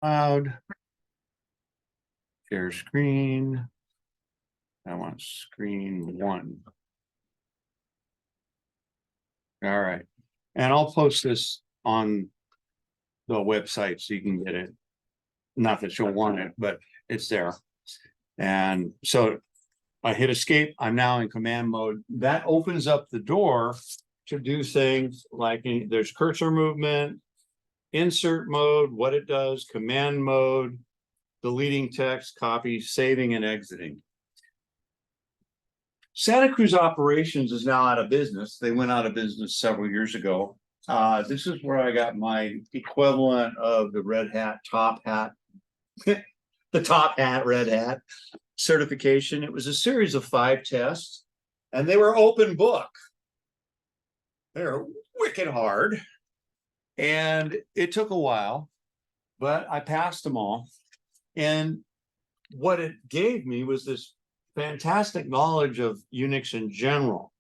Cloud. Share screen. I want screen 1. All right. And I'll post this on the website so you can get it. Not that you'll want it, but it's there. And so I hit escape. I'm now in command mode. That opens up the door to do things like there's cursor movement, insert mode, what it does, command mode, deleting text, copy, saving, and exiting. Santa Cruz Operations is now out of business. They went out of business several years ago. This is where I got my equivalent of the red hat, top hat, the top hat, red hat certification. It was a series of 5 tests, and they were open book. They're wicked hard, and it took a while, but I passed them all. And what it gave me was this fantastic knowledge of Unix in general.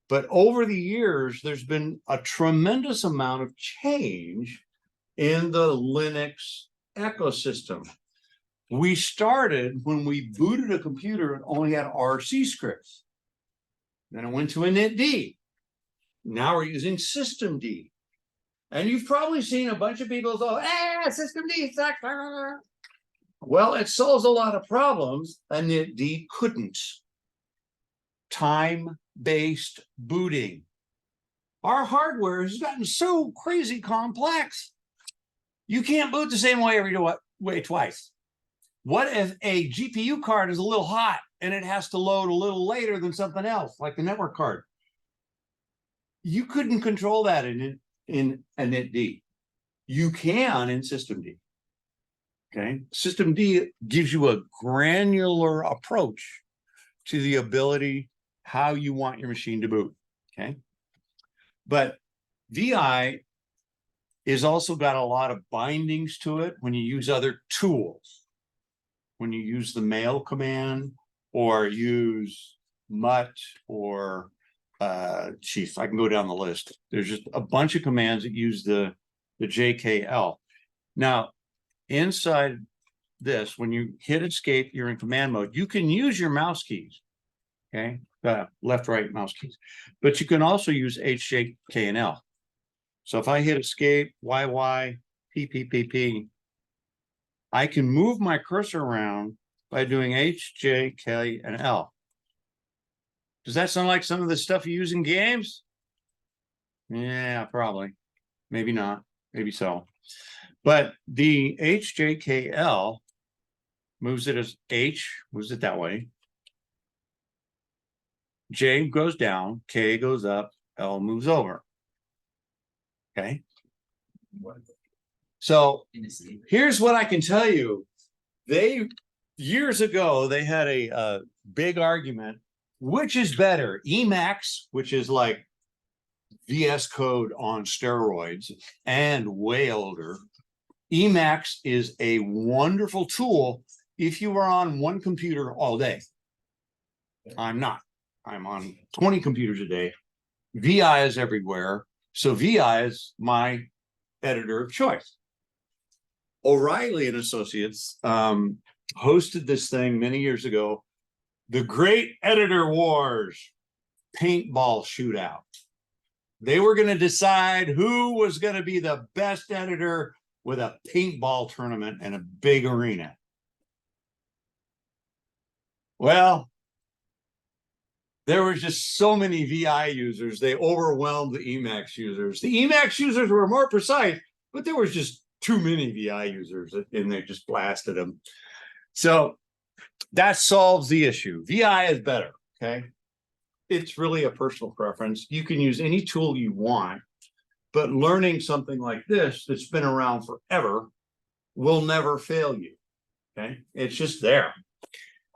But over the years, there's been a tremendous amount of change in the Linux ecosystem. We started when we booted a computer and only had RC scripts. Then it went to initd. Now we're using systemd. And you've probably seen a bunch of people go, systemd sucks. Well, it solves a lot of problems, and initd couldn't. Time-based booting. Our hardware has gotten so crazy complex. You can't boot the same way twice. What if a GPU card is a little hot and it has to load a little later than something else, like the network card? You couldn't control that in initd. You can in systemd. Okay, systemd gives you a granular approach to the ability how you want your machine to boot. Okay, but VI is also got a lot of bindings to it when you use other tools. When you use the mail command or use mut or chief, I can go down the list. There's just a bunch of commands that use the JKL. Now, inside this, when you hit escape, you're in command mode. You can use your mouse keys, okay? Left, right mouse keys. But you can also use H, J, K, and L. So if I hit escape, YY, P, P, P, P, I can move my cursor around by doing H, J, K, and L. Does that sound like some of the stuff you use in games? Yeah, probably. Maybe not. Maybe so. But the HJKL moves it as H, moves it that way. J goes down, K goes up, L moves over. Okay. So here's what I can tell you. Years ago, they had a big argument. Which is better, Emacs, which is like VS Code on steroids and way older. Emacs is a wonderful tool if you are on one computer all day. I'm not. I'm on 20 computers a day. VI is everywhere. So VI is my editor of choice. O'Reilly and Associates hosted this thing many years ago, the Great Editor Wars paintball shootout. They were going to decide who was going to be the best editor with a paintball tournament in a big arena. Well, there were just so many VI users, they overwhelmed the Emacs users. The Emacs users were more precise, but there was just too many VI users, and they just blasted them. So that solves the issue. VI is better, okay? It's really a personal preference. You can use any tool you want, but learning something like this that's been around forever will never fail you, okay? It's just there.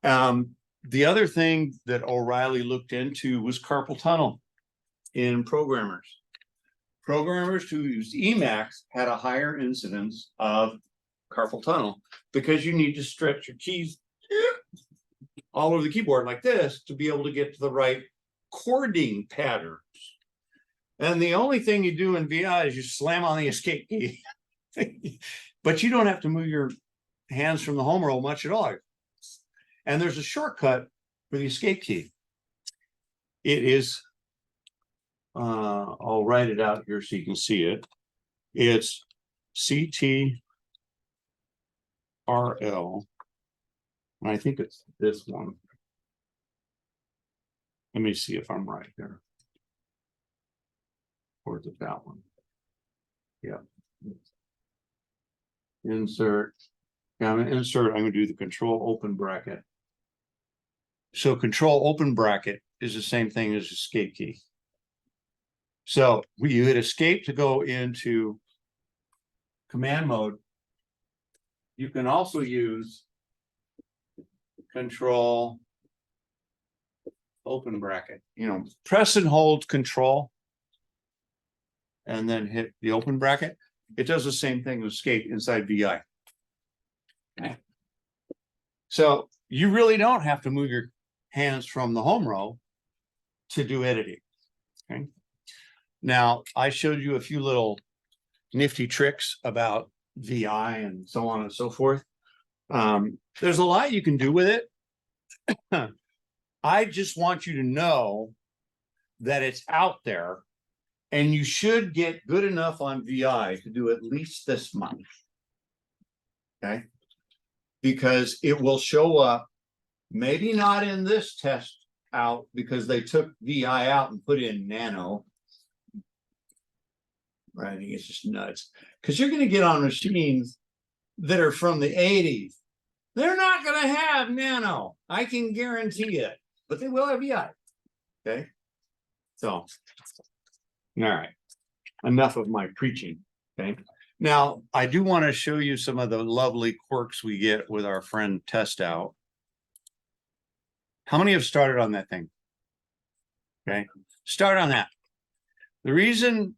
The other thing that O'Reilly looked into was carpal tunnel in programmers. Programmers who used Emacs had a higher incidence of carpal tunnel because you need to stretch your keys all over the keyboard like this to be able to get to the right chording patterns. And the only thing you do in VI is you slam on the escape key. but you don't have to move your hands from the home row much at all. And there's a shortcut for the escape key. It is, I'll write it out here so you can see it. It's CTRL. And I think it's this one. Let me see if I'm right there. Or is it that one? Yeah. Insert. Yeah, I'm going to insert. I'm going to do the control open bracket. So control open bracket is the same thing as escape key. So you hit escape to go into command mode. You can also use control open bracket. You know, press and hold control and then hit the open bracket. It does the same thing with escape inside VI. Okay. So you really don't have to move your hands from the home row to do editing. Okay. Now, I showed you a few little nifty tricks about VI and so on and so forth. There's a lot you can do with it. I just want you to know that it's out there, and you should get good enough on VI to do at least this much. Okay. Because it will show up, maybe not in this test out because they took VI out and put in nano. Right, I think it's just nuts. Because you're going to get on machines that are from the 80s. They're not going to have nano. I can guarantee it. But they will have VI. Okay. So, all right. Enough of my preaching. Okay. Now, I do want to show you some of the lovely quirks we get with our friend Test Out. How many have started on that thing? Okay. Start on that. The reason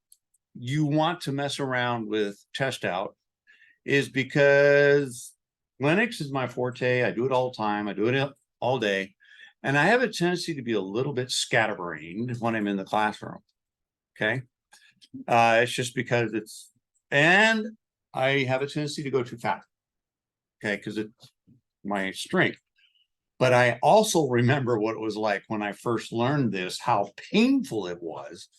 you want to mess around with Test Out is because Linux is my forte. I do it all the time. I do it all day. And I have a tendency to be a little bit scatterbrained when I'm in the classroom. Okay. It's just because and I have a tendency to go too fast. Okay. Because it's my strength. But I also remember what it was like when I first learned this, how painful it was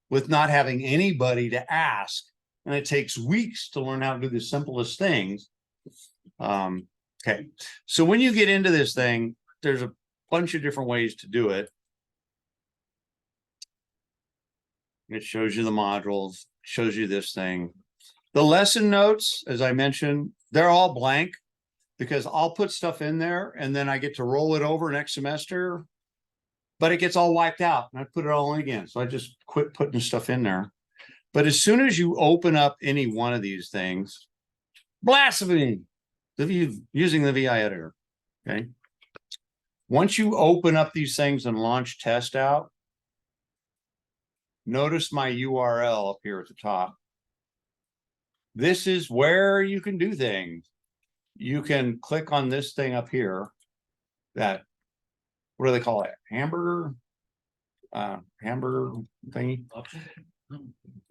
with not having anybody to ask. And it takes weeks to learn how to do the simplest things. Okay. So when you get into this thing, there's a bunch of different ways to do it. It shows you the modules, shows you this thing. The lesson notes, as I mentioned, they're all blank because I'll put stuff in there and then I get to roll it over next semester, but it gets all wiped out and I put it all in again. So I just quit putting stuff in there. But as soon as you open up any one of these things, blasphemy, using the VI editor, okay? Once you open up these things and launch Test Out, notice my URL up here at the top. This is where you can do things. You can click on this thing up here, that, what do they call it? Hamburger thingy.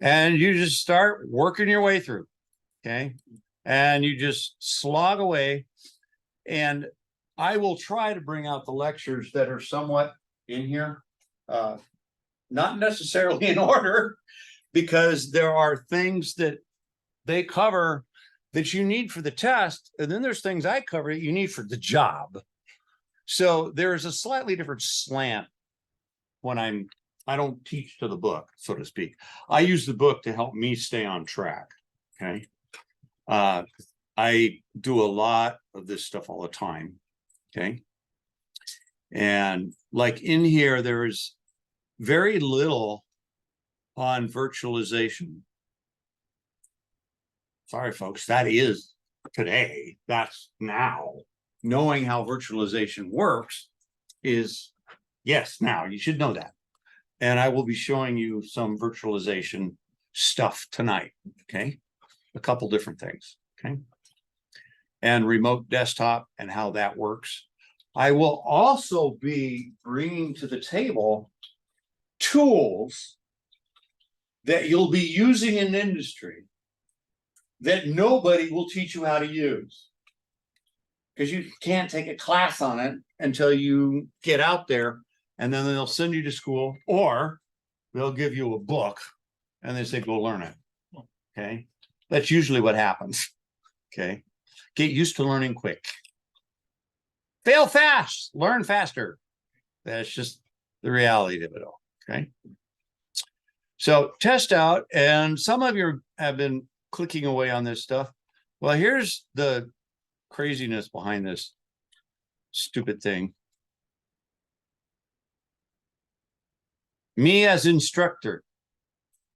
And you just start working your way through, okay? And you just slog away. And I will try to bring out the lectures that are somewhat in here. Not necessarily in order, because there are things that they cover that you need for the test. And then there's things I cover that you need for the job. So there's a slightly different slant when I don't teach to the book, so to speak. I use the book to help me stay on track. Okay. I do a lot of this stuff all the time. Okay. And like in here, there's very little on virtualization. Sorry, folks, that is today. That's now. Knowing how virtualization works is, yes, now you should know that. And I will be showing you some virtualization stuff tonight. Okay. A couple different things. Okay. And remote desktop and how that works. I will also be bringing to the table tools that you'll be using in industry that nobody will teach you how to use. Because you can't take a class on it until you get out there, and then they'll send you to school, or they'll give you a book and they say, go learn it. Okay. That's usually what happens. Okay. Get used to learning quick. Fail fast, learn faster. That's just the reality of it all. Okay. So test out, and some of you have been clicking away on this stuff. Well, here's the craziness behind this stupid thing. Me as instructor,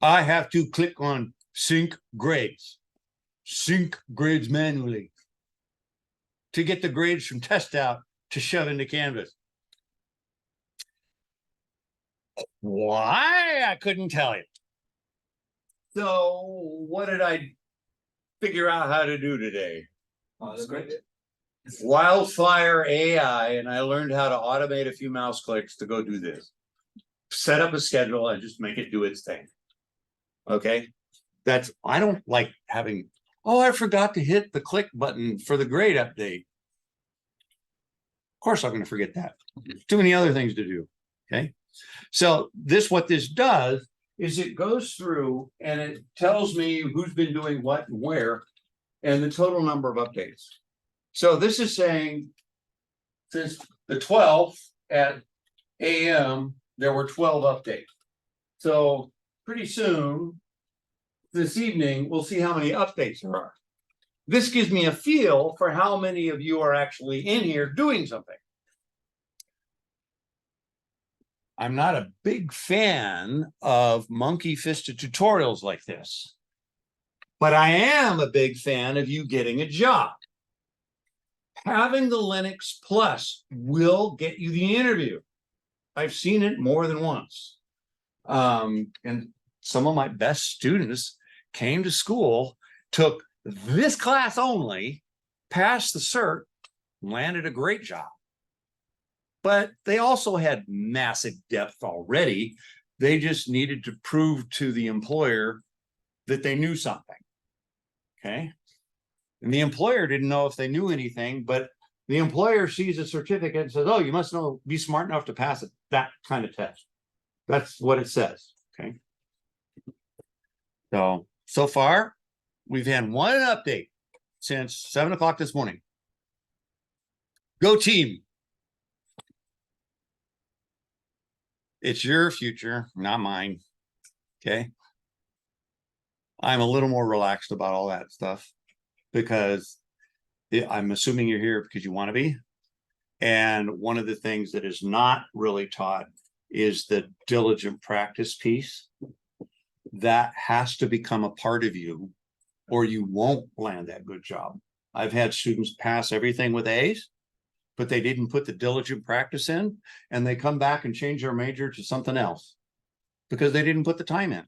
I have to click on sync grades manually to get the grades from test out to shove into Canvas. Why? I couldn't tell you. So what did I figure out how to do today? Oh, that's great. Wildfire AI, and I learned how to automate a few mouse clicks to go do this. Set up a schedule and just make it do its thing. Okay. I don't like having, oh, I forgot to hit the click button for the grade update. Of course, I'm going to forget that. Too many other things to do. Okay. So what this does is it goes through and it tells me who's been doing what and where, and the total number of updates. So this is saying since the 12th at AM, there were 12 updates. So pretty soon, this evening, we'll see how many updates there are. This gives me a feel for how many of you are actually in here doing something. I'm not a big fan of monkey-fisted tutorials like this, but I am a big fan of you getting a job. Having the Linux Plus will get you the interview. I've seen it more than once. And some of my best students came to school, took this class only, passed the cert, landed a great job. But they also had massive depth already. They just needed to prove to the employer that they knew something. Okay. And the employer didn't know if they knew anything, but the employer sees a certificate and says, oh, you must know, be smart enough to pass it, that kind of test. That's what it says. Okay. So far, we've had one update since 7 o'clock this morning. Go team. It's your future, not mine. Okay. I'm a little more relaxed about all that stuff because I'm assuming you're here because you want to be. And one of the things that is not really taught is the diligent practice piece. That has to become a part of you or you won't land that good job. I've had students pass everything with A's, but they didn't put the diligent practice in, and they come back and change their major to something else because they didn't put the time in.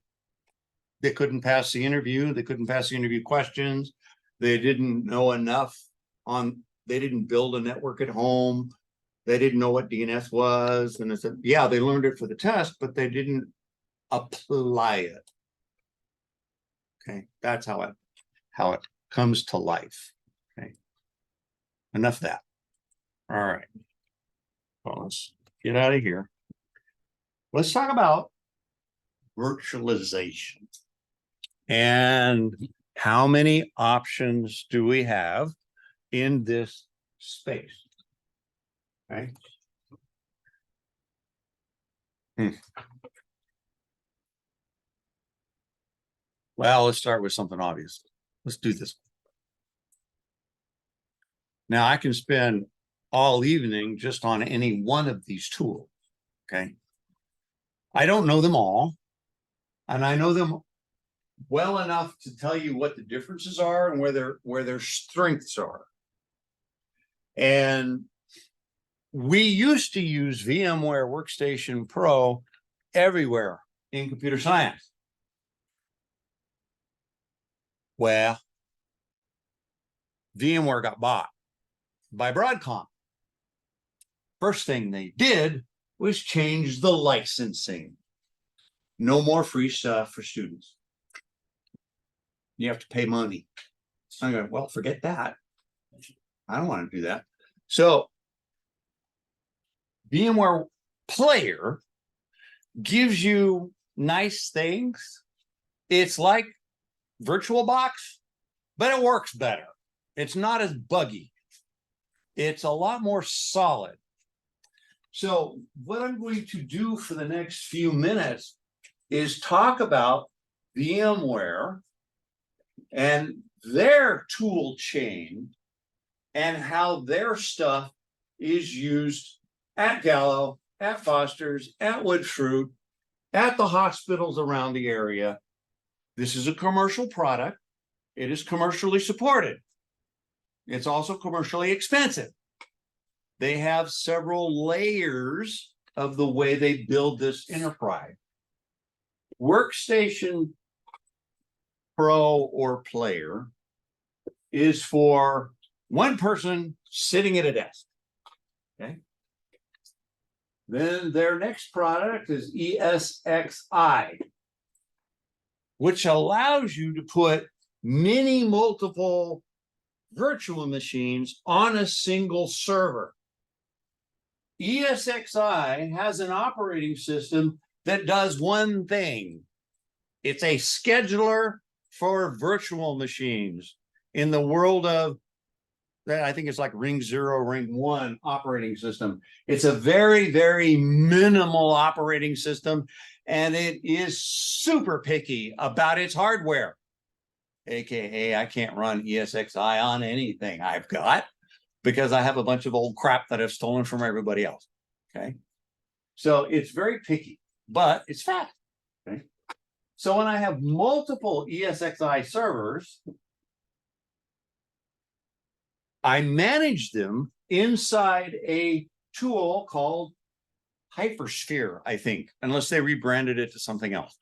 They couldn't pass the interview. They couldn't pass the interview questions. They didn't know enough they didn't build a network at home. They didn't know what DNS was. And I said, yeah, they learned it for the test, but they didn't apply it. Okay. That's how it comes to life. Okay. Enough of that. All right. Well, let's get out of here. Let's talk about virtualization. And how many options do we have in this space? Okay. Well, let's start with something obvious. Let's do this. Now, I can spend all evening just on any one of these tools. Okay. I don't know them all, and I know them well enough to tell you what the differences are and where their strengths are. And we used to use VMware Workstation Pro everywhere in computer science. Well, VMware got bought by Broadcom. First thing they did was change the licensing. No more free stuff for students. You have to pay money. So I go, well, forget that. I don't want to do that. So VMware Player gives you nice things. It's like VirtualBox, but it works better. It's not as buggy. It's a lot more solid. So what I'm going to do for the next few minutes is talk about VMware and their tool chain and how their stuff is used at Gallo, at Foster's, at Woodfruit, at the hospitals around the area. This is a commercial product. It is commercially supported. It's also commercially expensive. They have several layers of the way they build this enterprise. Workstation Pro or Player is for one person sitting at a desk. Okay. Then their next product is ESXi, which allows you to put many multiple virtual machines on a single server. ESXi has an operating system that does one thing. It's a scheduler for virtual machines in the world of, I think it's like Ring 0, Ring 1 operating system. It's a very, very minimal operating system, and it is super picky about its hardware. AKA, I can't run ESXi on anything I've got because I have a bunch of old crap that I've stolen from everybody else. Okay. So it's very picky, but it's fast. Okay. So when I have multiple ESXi servers, I manage them inside a tool called Hypersphere, I think, unless they rebranded it to something else.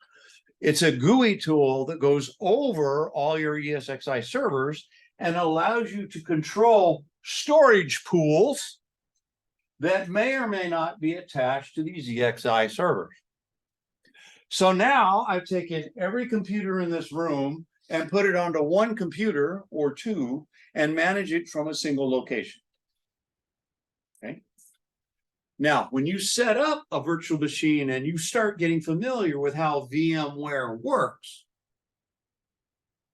It's a GUI tool that goes over all your ESXi servers and allows you to control storage pools that may or may not be attached to these ESXi servers. So now I've taken every computer in this room and put it onto one computer or two and manage it from a single location. Okay. Now, when you set up a virtual machine and you start getting familiar with how VMware works,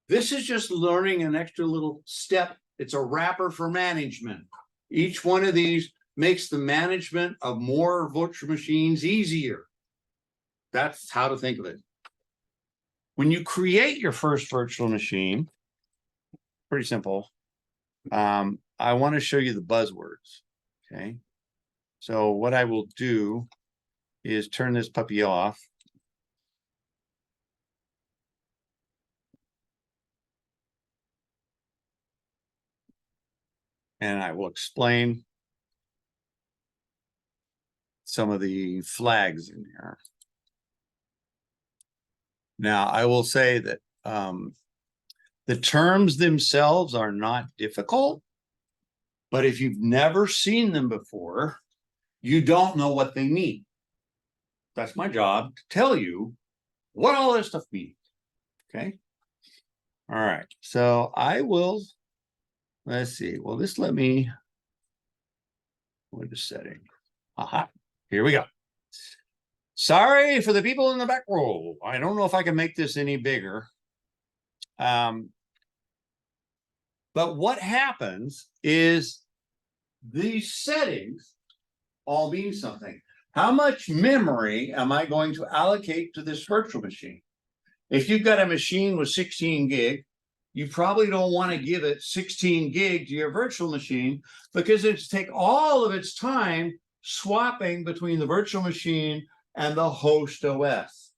this is just learning an extra little step. It's a wrapper for management. Each one of these makes the management of more virtual machines easier. That's how to think of it. When you create your first virtual machine, pretty simple. I want to show you the buzzwords. Okay. So what I will do is turn this puppy off. And I will explain some of the flags in here. Now, I will say that the terms themselves are not difficult, but if you've never seen them before, you don't know what they mean. That's my job, to tell you what all this stuff means. Okay. All right. So I will, let's see. Will this let me, what is setting? Aha. Here we go. Sorry for the people in the back row. I don't know if I can make this any bigger. But what happens is these settings all mean something. How much memory am I going to allocate to this virtual machine? If you've got a machine with 16 gig, you probably don't want to give it 16 gig to your virtual machine because it's take all of its time swapping between the virtual machine and the host OS.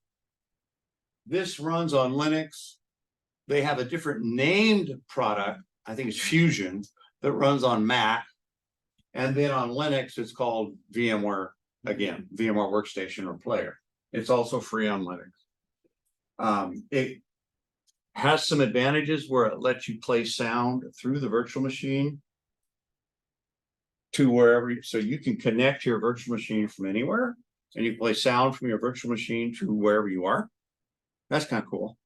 This runs on Linux. They have a different named product, I think it's Fusion, that runs on Mac. And then on Linux, it's called VMware, again, VMware Workstation or Player. It's also free on Linux. It has some advantages where it lets you play sound through the virtual machine to wherever, so you can connect your virtual machine from anywhere and you play sound from your virtual machine to wherever you are. That's kind of cool.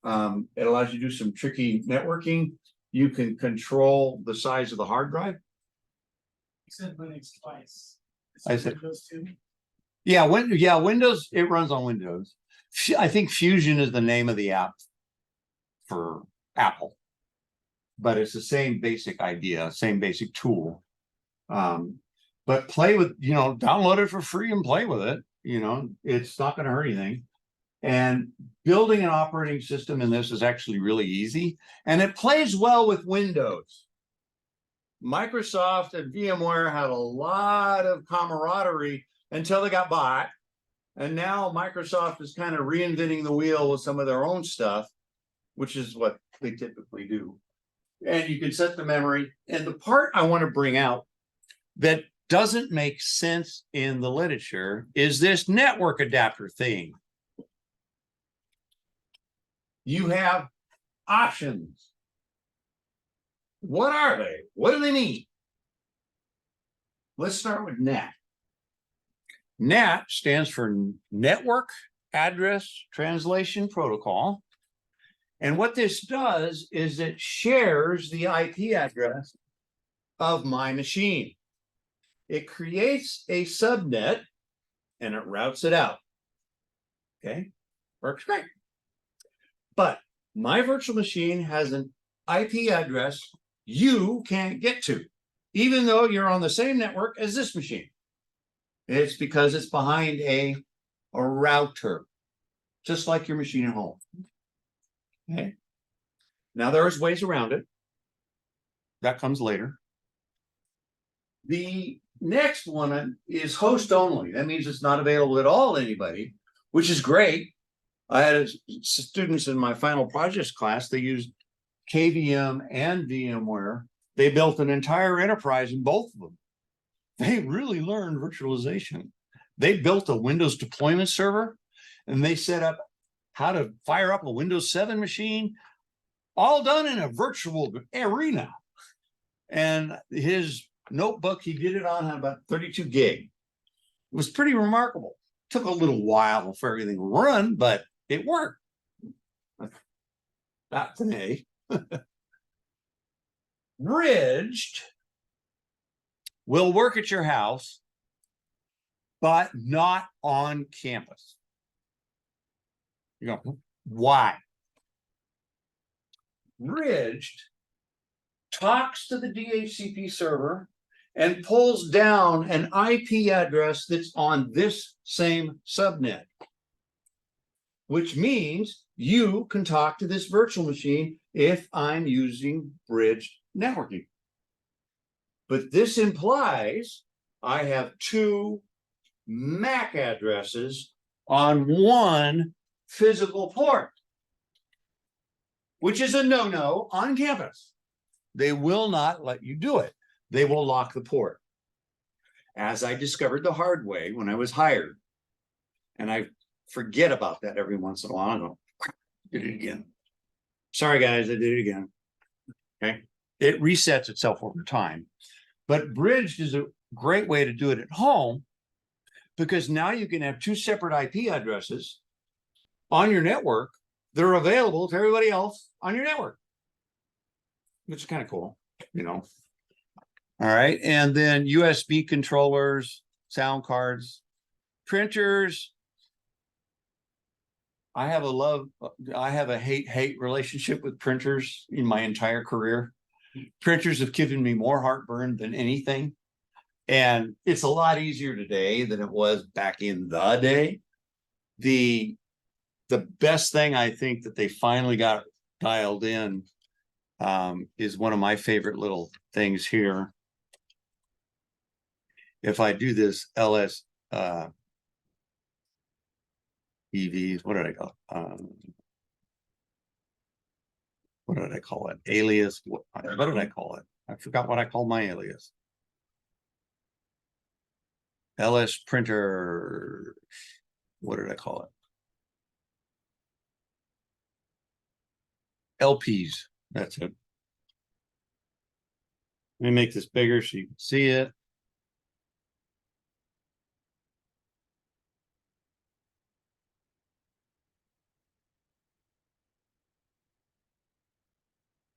It allows you to do some tricky networking. You can control the size of the hard drive. You said Linux twice. I said- Windows too. Yeah, Windows, it runs on Windows. I think Fusion is the name of the app for Apple, but it's the same basic idea, same basic tool. But play with, download it for free and play with it. It's not going to hurt anything. And building an operating system in this is actually really easy, and it plays well with Windows. Microsoft and VMware had a lot of camaraderie until they got bought. And now Microsoft is kind of reinventing the wheel with some of their own stuff, which is what they typically do. And you can set the memory. And the part I want to bring out that doesn't make sense in the literature is this network adapter thing. You have options. What are they? What do they mean? Let's start with NAT. NAT stands for Network Address Translation Protocol. And what this does is it shares the IP address of my machine. It creates a subnet and it routes it out. Okay, works great. But my virtual machine has an IP address you can't get to, even though you're on the same network as this machine. It's because it's behind a router, just like your machine at home. Okay. Now there's ways around it. That comes later. The next one is host only. That means it's not available at all to anybody, which is great. I had students in my final projects class, they used KVM and VMware. They built an entire enterprise in both of them. They really learned virtualization. They built a Windows deployment server, and they set up how to fire up a Windows 7 machine, all done in a virtual arena. And his notebook, he did it on about 32 gig. It was pretty remarkable. Took a little while for everything to run, but it worked. Not today. Bridged will work at your house, but not on campus. You go, why? Bridged talks to the DHCP server and pulls down an IP address that's on this same subnet, which means you can talk to this virtual machine if I'm using bridged networking. But this implies I have two MAC addresses on one physical port, which is a no-no on campus. They will not let you do it. They will lock the port. As I discovered the hard way when I was hired, and I forget about that every once in a while. I go, did it again. Sorry, guys, I did it again. Okay. It resets itself over time. But bridged is a great way to do it at home, because now you can have two separate IP addresses on your network that are available to everybody else on your network, which is kind of cool, All right. And then USB controllers, sound cards, printers. I have a hate relationship with printers in my entire career. Printers have given me more heartburn than anything. And it's a lot easier today than it was back in the day. The best thing I think that they finally got dialed in is one of my favorite little things here. If I do this LS EVs, what did I call what did I call it? Alias. What did I call it? I forgot what I called my alias. LS printer. What did I call it? LPs. That's it. Let me make this bigger so you can see it.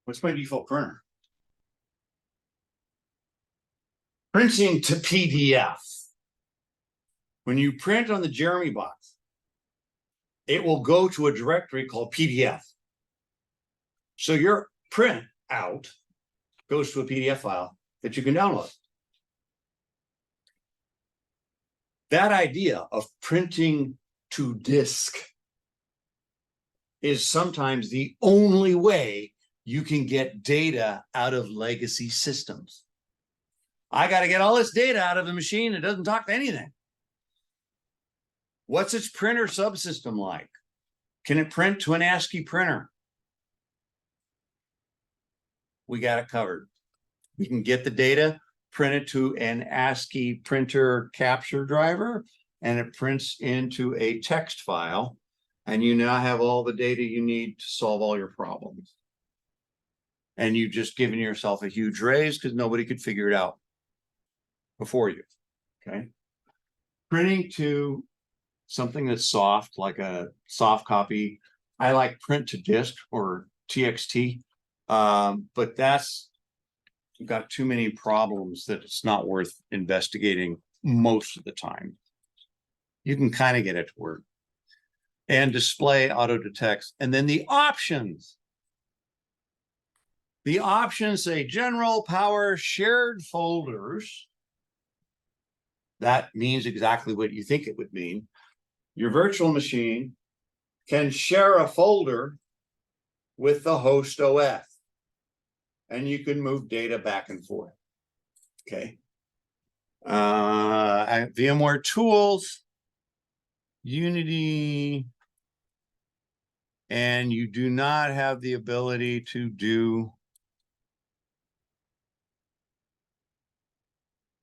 What's my default printer? Printing to PDF. When you print on the Jeremy box, it will go to a directory called PDF. So your print out goes to a PDF file that you can download. That idea of printing to disk is sometimes the only way you can get data out of legacy systems. I got to get all this data out of the machine. It doesn't talk to anything. What's its printer subsystem like? Can it print to an ASCII printer? We got it covered. We can get the data, print it to an ASCII printer capture driver, and it prints into a text file. And you now have all the data you need to solve all your problems. And you've just given yourself a huge raise because nobody could figure it out before you. Okay. Printing to something that's soft, like a soft copy. I like print to disk or TXT, but that's got too many problems that it's not worth investigating most of the time. You can kind of get it to work. And display auto detects. And then the options. The options say general, power, shared folders. That means exactly what you think it would mean. Your virtual machine can share a folder with the host OS. And you can move data back and forth. Okay. VMware tools, Unity, and you do not have the ability to do.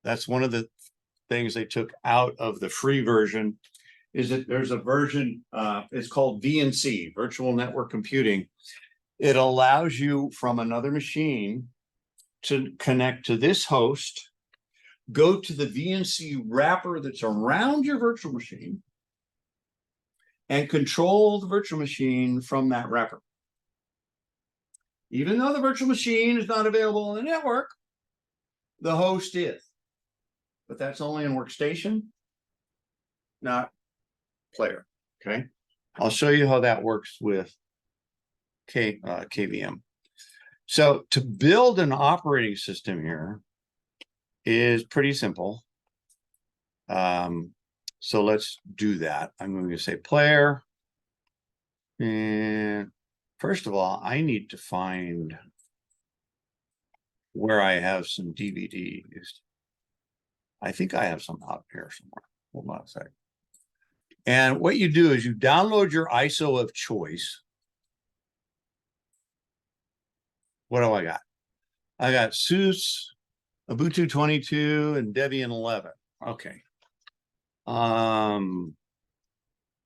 That's one of the things they took out of the free version, is that there's a version, it's called VNC, Virtual Network Computing. It allows you from another machine to connect to this host, go to the VNC wrapper that's around your virtual machine, and control the virtual machine from that wrapper. Even though the virtual machine is not available on the network, the host is. But that's only in workstation, not player. Okay. I'll show you how that works with KVM. So to build an operating system here is pretty simple. So let's do that. I'm going to say player. And first of all, I need to find where I have some DVDs. I think I have some out here somewhere. Hold on a second. And what you do is you download your ISO of choice. What do I got? I got SUSE, Ubuntu 22, and Debian 11. Okay. Who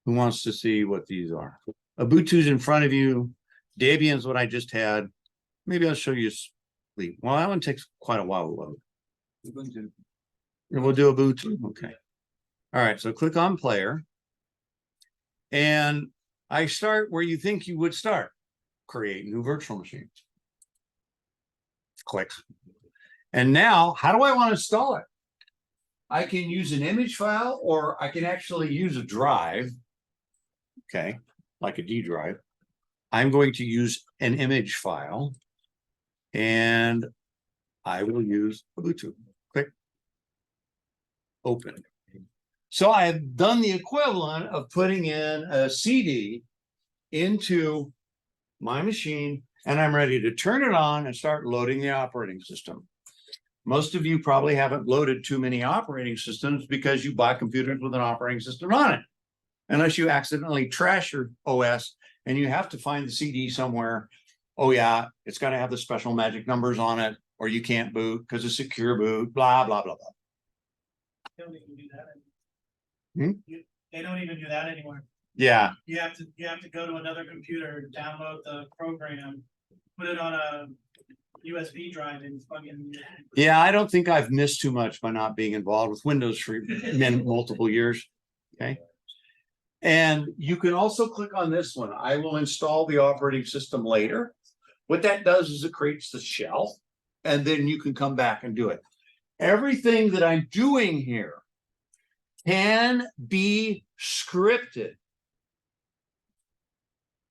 wants to see what these are? Ubuntu's in front of you. Debian's what I just had. Maybe I'll show you sleep. Well, that one takes quite a while to load. Ubuntu. We'll do Ubuntu. Okay. All right. So click on player. And I start where you think you would start. Create new virtual machine. Click. And now, how do I want to install it? I can use an image file, or I can actually use a drive. Okay, like a D drive. I'm going to use an image file, and I will use Ubuntu. Click. Open. So I've done the equivalent of putting in a CD into my machine, and I'm ready to turn it on and start loading the operating system. Most of you probably haven't loaded too many operating systems because you buy computers with an operating system on it, unless you accidentally trash your OS and you have to find the CD somewhere. Oh yeah, it's got to have the special magic numbers on it, or you can't boot because it's secure boot, blah, blah, blah, blah. They don't even do that anymore. Hmm? They don't even do that anymore. Yeah. You have to go to another computer, download the program, put it on a USB drive, and fucking. Yeah, I don't think I've missed too much by not being involved with Windows for multiple years. Okay. And you can also click on this one. I will install the operating system later. What that does is it creates the shell, and then you can come back and do it. Everything that I'm doing here can be scripted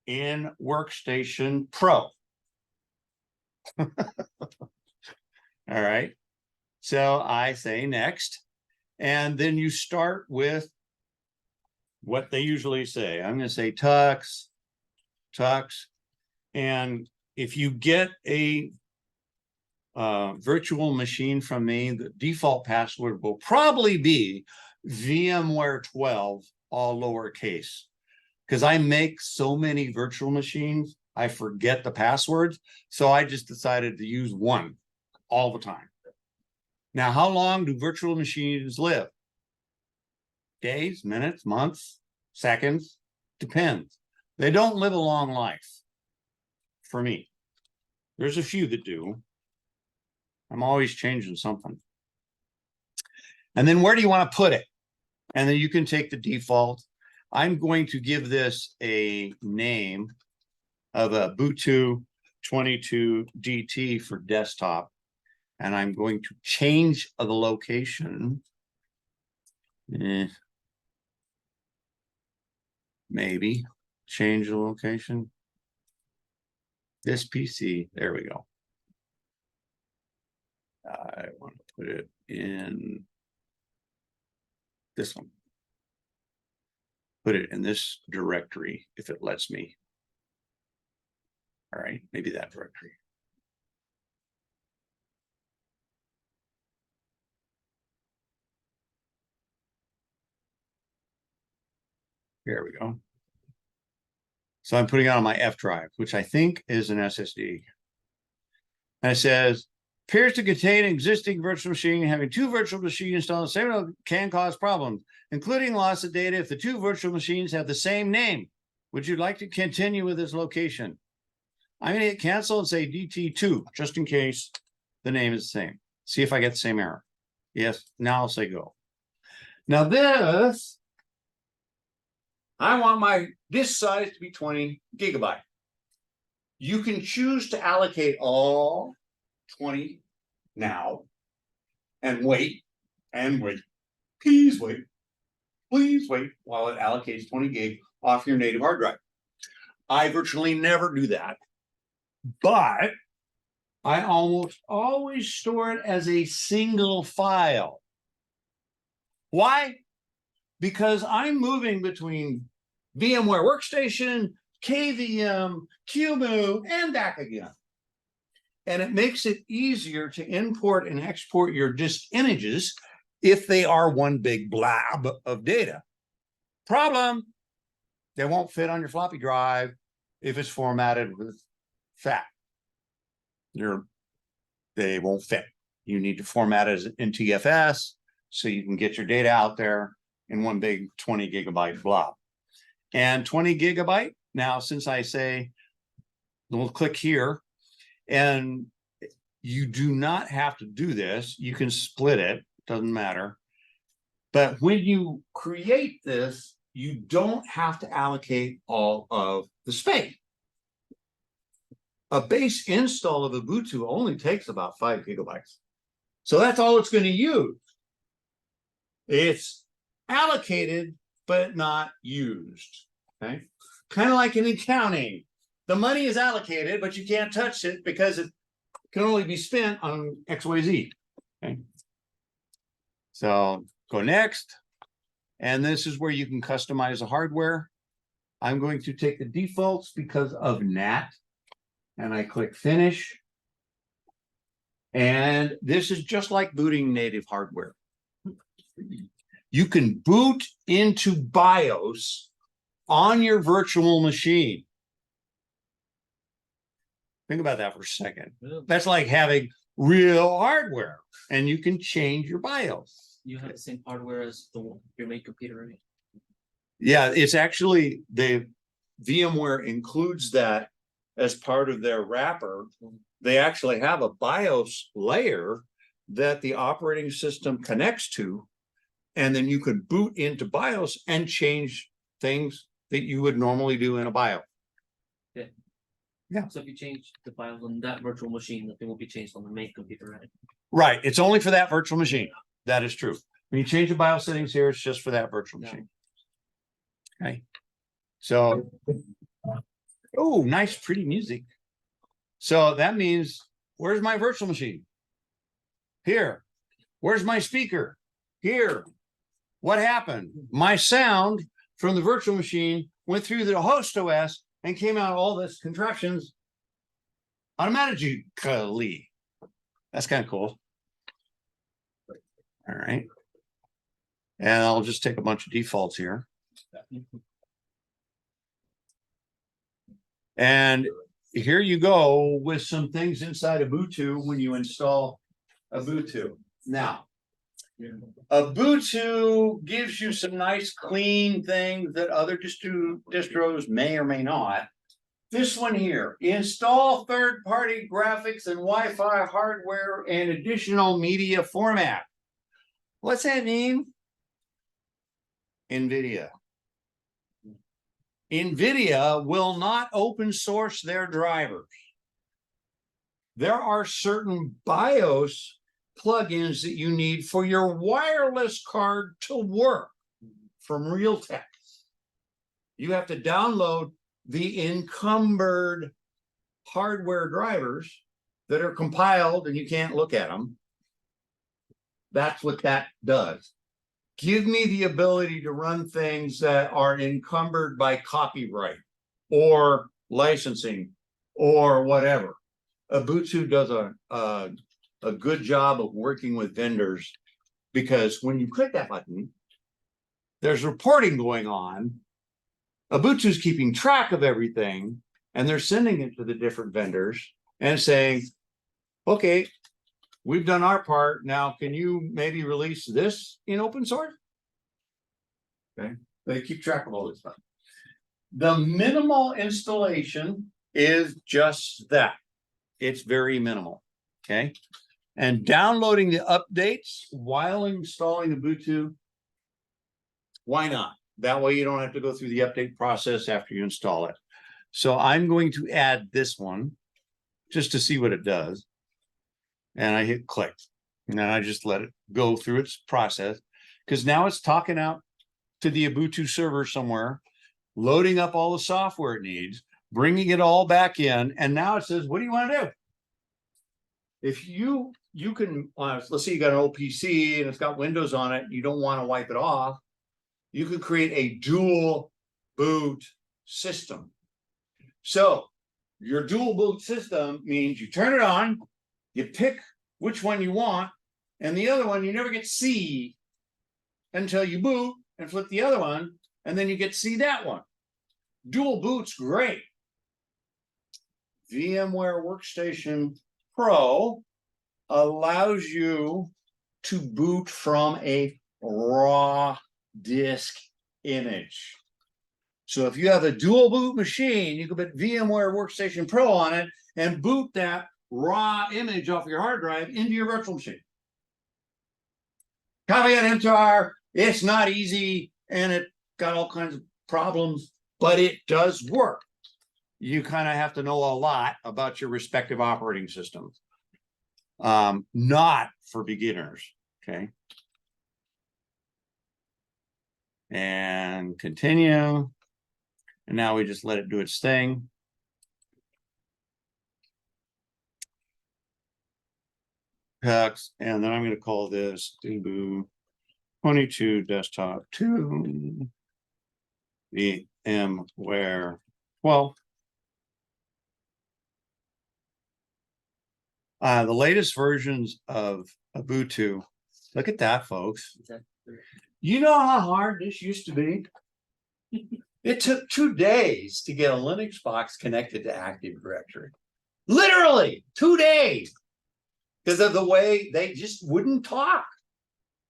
in Workstation Pro. All right. So I say next, and then you start with what they usually say. I'm going to say tux, and if you get a virtual machine from me, the default password will probably be VMware 12, all lowercase, because I make so many virtual machines, I forget the passwords. So I just decided to use one all the time. Now, how long do virtual machines live? Days, minutes, months, seconds, depends. They don't live a long life for me. There's a few that do. I'm always changing something. And then where do you want to put it? And then you can take the default. I'm going to give this a name of a Ubuntu 22 DT for desktop. And I'm going to change the location. Maybe change the location. This PC, there we go. I want to put it in this one. Put it in this directory if it lets me. All right, maybe that directory. There we go. So I'm putting it on my F drive, which I think is an SSD. And it says, appears to contain an existing virtual machine. Having two virtual machines installed on the same node can cause problems, including loss of data if the two virtual machines have the same name. Would you like to continue with this location? I'm going to hit cancel and say DT2, just in case the name is the same. See if I get the same error. Yes, now I'll say go. Now this, I want my disk size to be 20 gigabyte. You can choose to allocate all 20 now and wait and wait. Please wait. Please wait while it allocates 20 gig off your native hard drive. I virtually never do that, but I almost always store it as a single file. Why? Because I'm moving between VMware Workstation, KVM, QEMU, and back again. And it makes it easier to import and export your disk images if they are one big blob of data. Problem, they won't fit on your floppy drive if it's formatted with FAT. They won't fit. You need to format it in TFS so you can get your data out there in one big 20 gigabyte blob. And 20 gigabyte, now since I say, we'll click here, and you do not have to do this. You can split it, doesn't matter. But when you create this, you don't have to allocate all of the space. A base install of Ubuntu only takes about 5 gigabytes. So that's all it's going to use. It's allocated, but not used. Okay. Kind of like in accounting. The money is allocated, but you can't touch it because it can only be spent on XYZ. Okay. So go next. And this is where you can customize the hardware. I'm going to take the defaults because of NAT. And I click finish. And this is just like booting native hardware. You can boot into BIOS on your virtual machine. Think about that for a second. That's like having real hardware, and you can change your BIOS. You have the same hardware as your main computer, right? Yeah, it's actually the VMware includes that as part of their wrapper. They actually have a BIOS layer that the operating system connects to, and then you could boot into BIOS and change things that you would normally do in a BIOS. Okay. Yeah. So if you change the files on that virtual machine, nothing will be changed on the main computer, right? Right, it's only for that virtual machine. That is true. When you change the BIOS settings here, it's just for that virtual Yeah. machine. Okay. So, oh, nice, pretty music. So that means, where's my virtual machine? Here. Where's my speaker? Here. What happened? My sound from the virtual machine went through the host OS and came out all this contraptions automatically. That's kind of cool. All right. And I'll just take a bunch of defaults here. And here you go with some things inside Ubuntu when you install Ubuntu. Now, Ubuntu gives you some nice clean things that other distros may or may not. This one here, install third-party graphics and Wi-Fi hardware and additional media format. What's that mean? NVIDIA. NVIDIA will not open source their drivers. There are certain BIOS plugins that you need for your wireless card to work from Realtek. You have to download the encumbered hardware drivers that are compiled and you can't look at them. That's what that does. Give me the ability to run things that are encumbered by copyright or licensing or whatever. Ubuntu does a good job of working with vendors, because when you click that button, there's reporting going on. Ubuntu's keeping track of everything, and they're sending it to the different vendors and saying, okay, we've done our part. Now, can you maybe release this in open source? Okay, they keep track of all this stuff. The minimal installation is just that. It's very minimal. Okay. And downloading the updates while installing Ubuntu, why not? That way you don't have to go through the update process after you install it. So I'm going to add this one just to see what it does. And I hit click. And then I just let it go through its process, because now it's talking out to the Ubuntu server somewhere, loading up all the software it needs, bringing it all back in. And now it says, what do you want to do? If you can, let's say you got an old PC and it's got Windows on it, you don't want to wipe it off. You could create a dual boot system. So your dual boot system means you turn it on, you pick which one you want, and the other one you never get to see until you boot and flip the other one, and then you get to see that one. Dual boot's great. VMware Workstation Pro allows you to boot from a raw disk image. So if you have a dual boot machine, you can put VMware Workstation Pro on it and boot that raw image off your hard drive into your virtual machine. Caveat emptor, it's not easy and it got all kinds of problems, but it does work. You kind of have to know a lot about your respective operating systems. Not for beginners, okay? And continue. And now we just let it do its thing. Hex, and then I'm going to call this Deboo 22 desktop 2 VMware 12. The latest versions of Ubuntu. Look at that, folks. You know how hard this used to be? It took 2 days to get a Linux box connected to Active Directory. Literally 2 days. Because of the way they just wouldn't talk.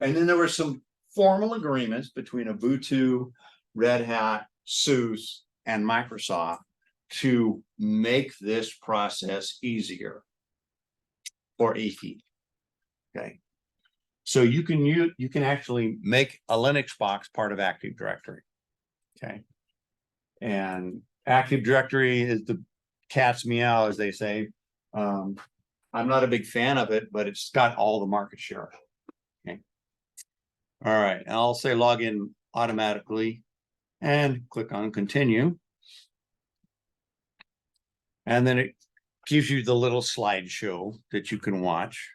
And then there were some formal agreements between Ubuntu, Red Hat, SUSE, and Microsoft to make this process easier or easy. Okay. So you can actually make a Linux box part of Active Directory. Okay. And Active Directory is cat's meow, as they say. I'm not a big fan of it, but it's got all the market share. Okay. All right, and I'll say log in automatically and click on continue. And then it gives you the little slideshow that you can watch.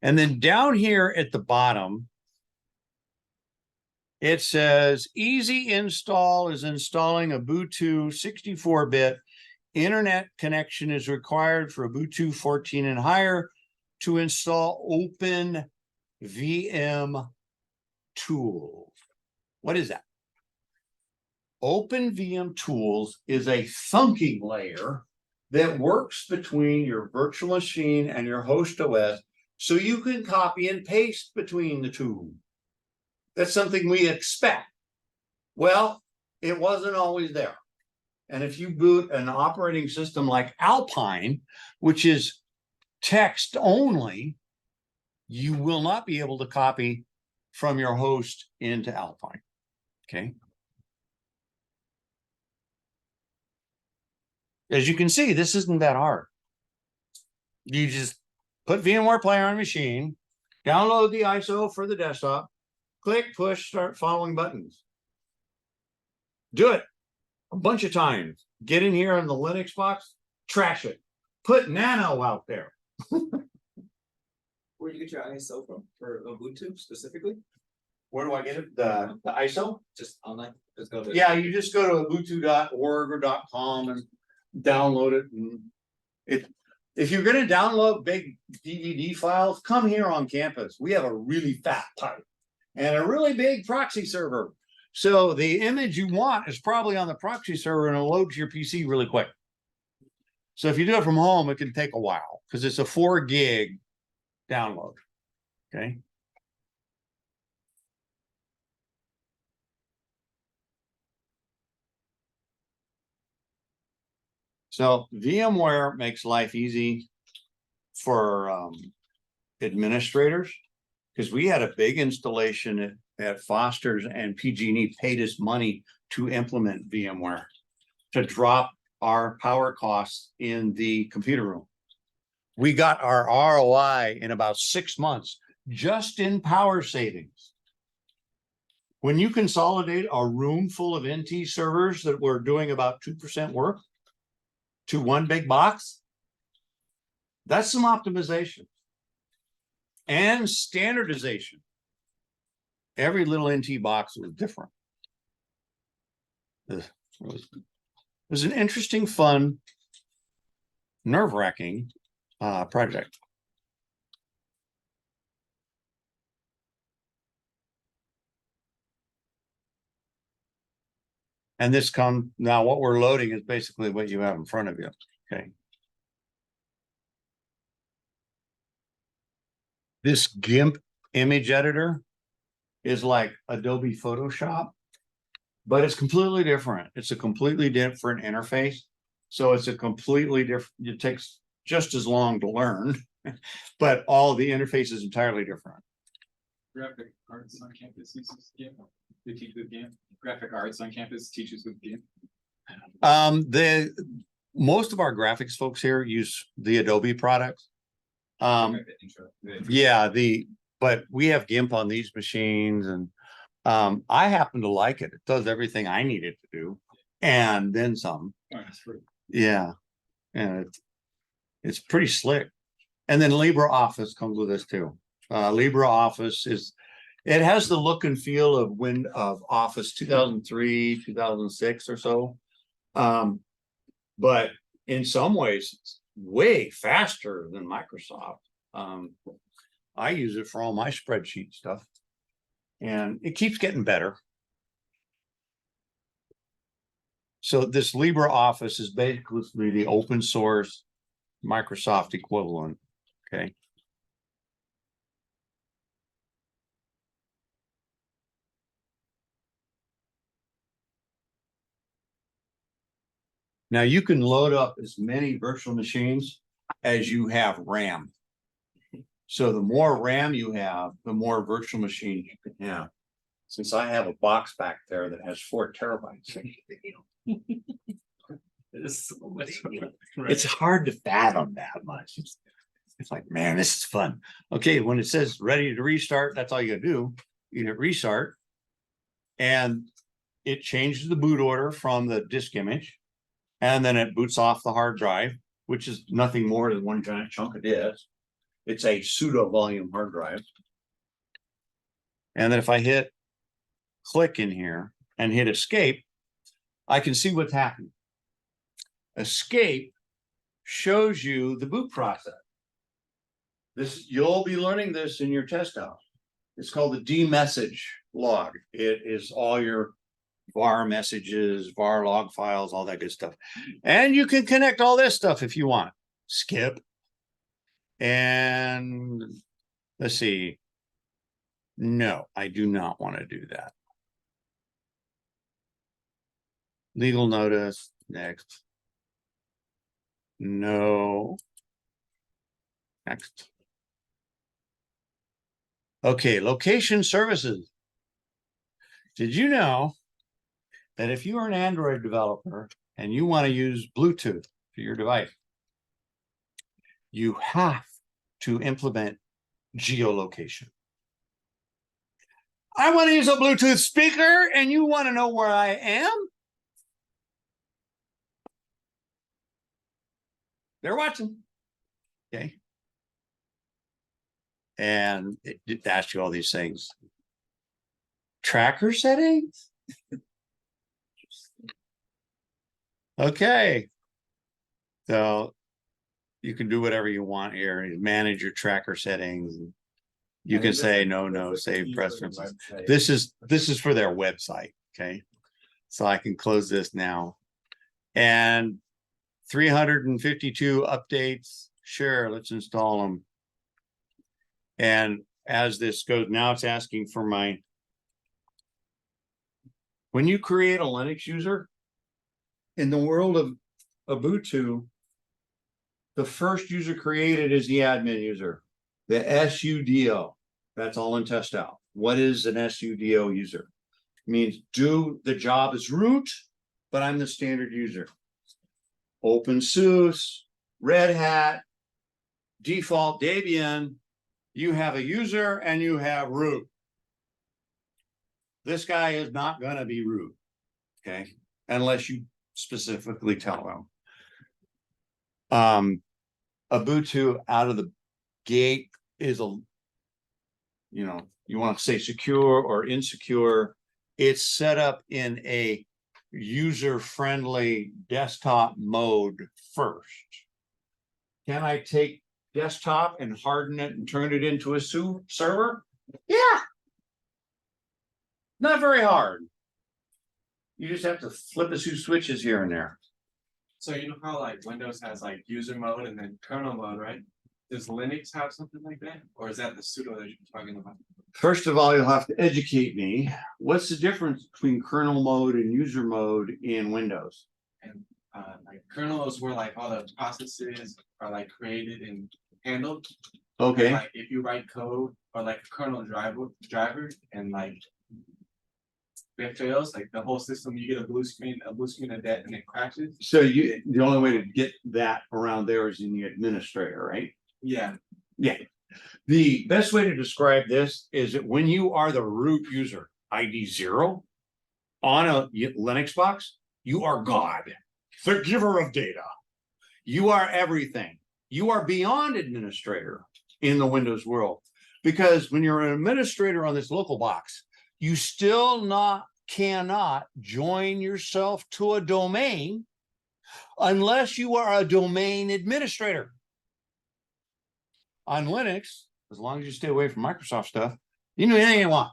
And then down here at the bottom, it says easy install is installing a Bluetooth 64-bit. Internet connection is required for a Bluetooth 14 and higher to install Open VM Tools. What is that? Open VM Tools is a thunking layer that works between your virtual machine and your host OS, so you can copy and paste between the two. That's something we expect. Well, it wasn't always there. And if you boot an operating system like Alpine, which is text only, you will not be able to copy from your host into Alpine. Okay. As you can see, this isn't that hard. You just put VMware Player on machine, download the ISO for the desktop, click, push, start following buttons. Do it a bunch of times. Get in here on the Linux box, trash it. Put Nano out there. Where do you get your ISO from for Ubuntu specifically? Where do I get it? The ISO? Just online? Just go to. Yeah, you just go to ubuntu.org or .com and download it. And if you're going to download big DVD files, come here on campus. We have a really fat pipe and a really big proxy server. So the image you want is probably on the proxy server and it'll load to your PC really quick. So if you do it from home, it can take a while because it's a 4 gig download. Okay. So VMware makes life easy for administrators because we had a big installation at Foster's and PG&E paid us money to implement VMware to drop our power costs in the computer room. We got our ROI in about 6 months just in power savings. When you consolidate a room full of NT servers that were doing about 2% work to one big box, that's some optimization and standardization. Every little NT box was different. It was an interesting, fun, nerve-wracking project. And this now what we're loading is basically what you have in front of you. Okay. This GIMP image editor is like Adobe Photoshop, but it's completely different. It's a completely different interface. So it's a completely different, it takes just as long to learn, but all the interface is entirely different. Graphic arts on campus uses GIMP. They teach with GIMP. Graphic arts on campus teaches with GIMP. Most of our graphics folks here use the Adobe products. Yeah, but we have GIMP on these machines, and I happen to like it. It does everything I need it to do, and then some. Yeah, and it's pretty slick. And then LibreOffice comes with this too. LibreOffice it has the look and feel of Office 2003, 2006 or so. But in some ways, it's way faster than Microsoft. I use it for all my spreadsheet stuff, and it keeps getting better. So this LibreOffice is basically the open source Microsoft equivalent. Okay. Now you can load up as many virtual machines as you have RAM. So the more RAM you have, the more virtual machines you can have. Since I have a box back there that has 4 terabytes. There's so much. It's hard to fathom that much. It's like, man, this is fun. Okay, when it says ready to restart, that's all you gotta do. You hit restart. And it changes the boot order from the disk image. And then it boots off the hard drive, which is nothing more than one giant chunk of disk. It's a pseudo volume hard drive. And then if I hit click in here and hit escape, I can see what's happening. Escape shows you the boot process. This, you'll be learning this in your test house. It's called the D message log. It is all your var messages, var log files, all that good stuff. And you can connect all this stuff if you want. Skip. And let's see. No, I do not want to do that. Legal notice, next. No. Next. Okay, location services. Did you know that if you are an Android developer and you want to use Bluetooth for your device, you have to implement geolocation? I want to use a Bluetooth speaker and you want to know where I am? They're watching. Okay. And it asks you all these things. Tracker settings. Okay. So you can do whatever you want here. Manage your tracker settings. You can say no, save preferences. This is for their website. Okay. So I can close this now. And 352 updates. Sure, let's install them. And as this goes, now it's asking for my, when you create a Linux user, in the world of Ubuntu, the first user created is the admin user, the SUDO. That's all in test out. What is an SUDO user? It means do the job as root, but I'm the standard user. OpenSUSE, Red Hat, default Debian, you have a user and you have root. This guy is not going to be root, okay, unless you specifically tell them. Ubuntu out of the gate is a, you know, you want to say secure or insecure. It's set up in a user-friendly desktop mode first. Can I take desktop and harden it and turn it into a server? Yeah. Not very hard. You just have to flip a few switches here and there. So you know how like Windows has like user mode and then kernel mode, right? Does Linux have something like that? Or is that the pseudo that you're talking about? First of all, you'll have to educate me. What's the difference between kernel mode and user mode in Windows? And like kernel is where like all the processes are like created and handled. Okay. And, like if you write code or like a kernel driver and like if it fails, like the whole system, you get a blue screen of that and it crashes. So the only way to get that around there is in the administrator, right? Yeah. Yeah. The best way to describe this is that when you are the root user, ID 0, on a Linux box, you are God, the giver of data. You are everything. You are beyond administrator in the Windows world. Because when you're an administrator on this local box, you still cannot join yourself to a domain unless you are a domain administrator. On Linux, as long as you stay away from Microsoft stuff, you can do anything you want.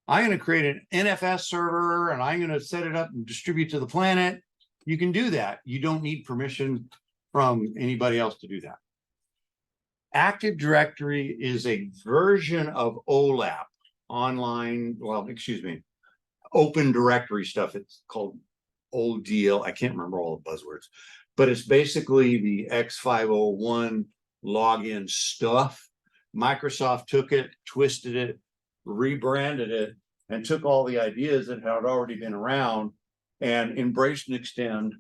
I'm going to create an NFS server and I'm going to set it up and distribute to the planet. You can do that. You don't need permission from anybody else to do that. Active Directory is a version of OLAP, online, well, excuse me, Open Directory stuff. It's called ODL. I can't remember all the buzzwords, but it's basically the X501 login stuff. Microsoft took it, twisted it, rebranded it, and took all the ideas that had already been around and embraced and extend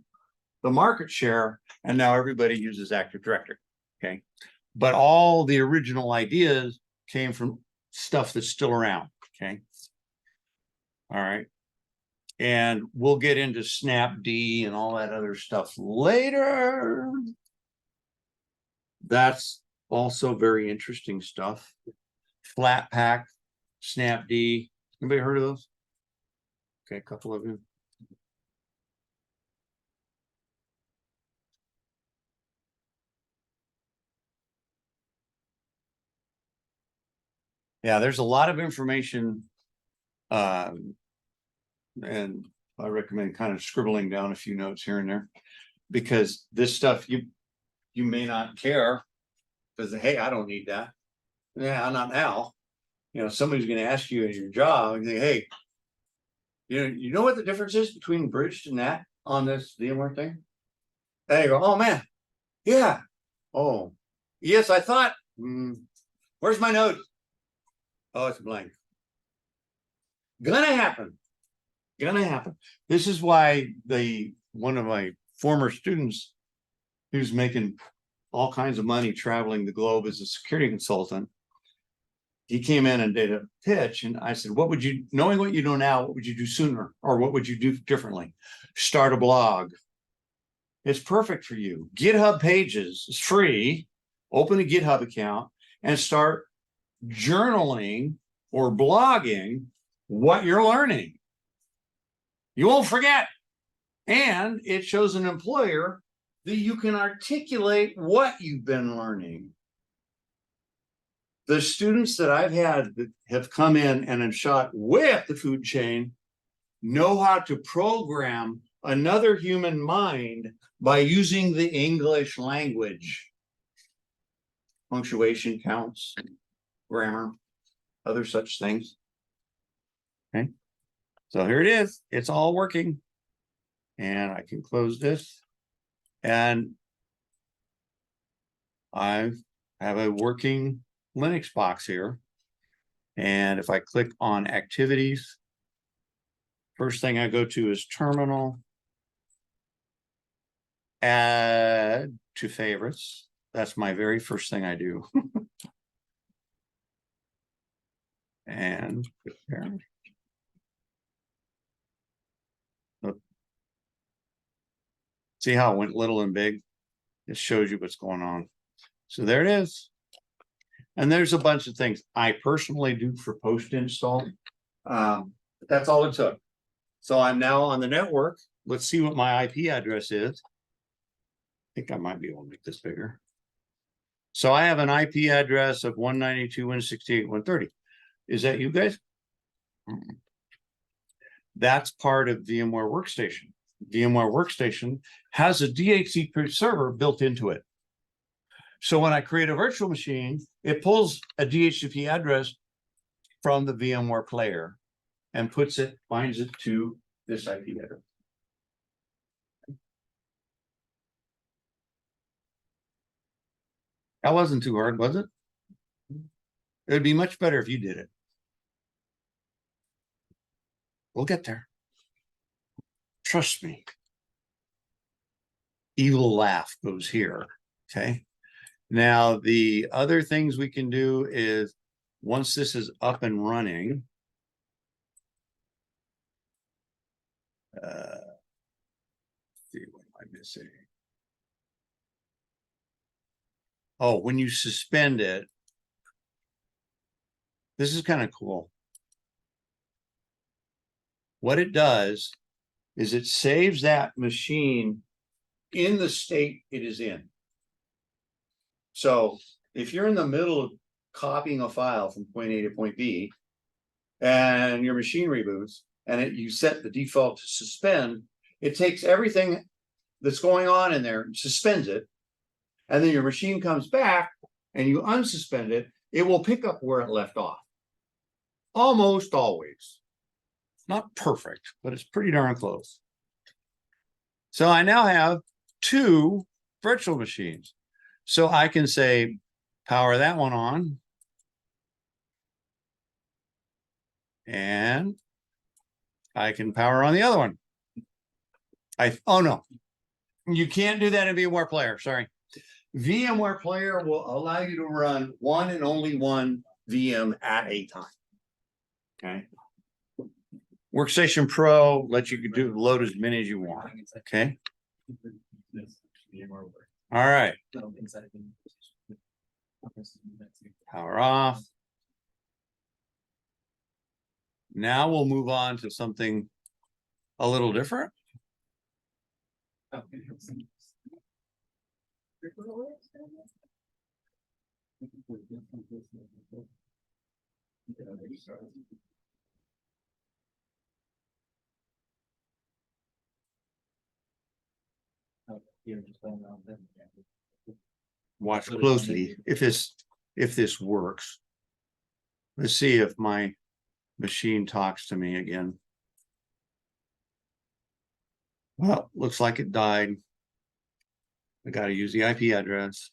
the market share, and now everybody uses Active Directory. Okay. But all the original ideas came from stuff that's still around. Okay. All right. And we'll get into Snapd and all that other stuff later. That's also very interesting stuff. Flatpak, Snapd. Anybody heard of those? Okay, a couple of you. Yeah, there's a lot of information. And I recommend kind of scribbling down a few notes here and there, because this stuff you may not care, because hey, I don't need that. Yeah, not now. You know, somebody's going to ask you in your job and say, hey, you know what the difference is between bridged and that on this VMware thing? And you go, oh man, yeah. Oh, yes, I thought. Where's my note? Oh, it's blank. Gonna happen. Gonna happen. This is why one of my former students, who's making all kinds of money traveling the globe as a security consultant, he came in and did a pitch, and I said, what would you, knowing what you know now, what would you do sooner, or what would you do differently? Start a blog. It's perfect for you. GitHub Pages is free. Open a GitHub account and start journaling or blogging what you're learning. You won't forget. And it shows an employer that you can articulate what you've been learning. The students that I've had that have come in and have shot way up the food chain know how to program another human mind by using the English language. Punctuation counts, grammar, other such things. Okay. So here it is. It's all working. And I can close this. And I have a working Linux box here. And if I click on activities, first thing I go to is terminal. Add to favorites. That's my very first thing I do. And there. See how it went little and big? It shows you what's going on. So there it is. And there's a bunch of things I personally do for post install. That's all it took. So I'm now on the network. Let's see what my IP address is. I think I might be able to make this bigger. So I have an IP address of 192.168.130. Is that you guys? That's part of VMware Workstation. VMware Workstation has a DHCP server built into it. So when I create a virtual machine, it pulls a DHCP address from the VMware player and binds it to this IP address. That wasn't too hard, was it? It would be much better if you did it. We'll get there. Trust me. Evil laugh goes here. Okay. Now, the other things we can do is once this is up and running, see what am I missing? Oh, when you suspend it, this is kind of cool. What it does is it saves that machine in the state it is in. So if you're in the middle of copying a file from point A to point B, and your machine reboots, and you set the default to suspend, it takes everything that's going on in there, suspends it, and then your machine comes back and you unsuspend it, it will pick up where it left off. Almost always. Not perfect, but it's pretty darn close. So I now have 2 virtual machines. So I can say, power that one on. And I can power on the other one. Oh no, You can't do that in VMware Player, sorry. VMware Player will allow you to run one and only one VM at a time. Okay. Workstation Pro lets you do load as many as you want. Okay. All right. Power off. Now we'll move on to something a little different. Watch closely if this works. Let's see if my machine talks to me again. Well, looks like it died. I got to use the IP address.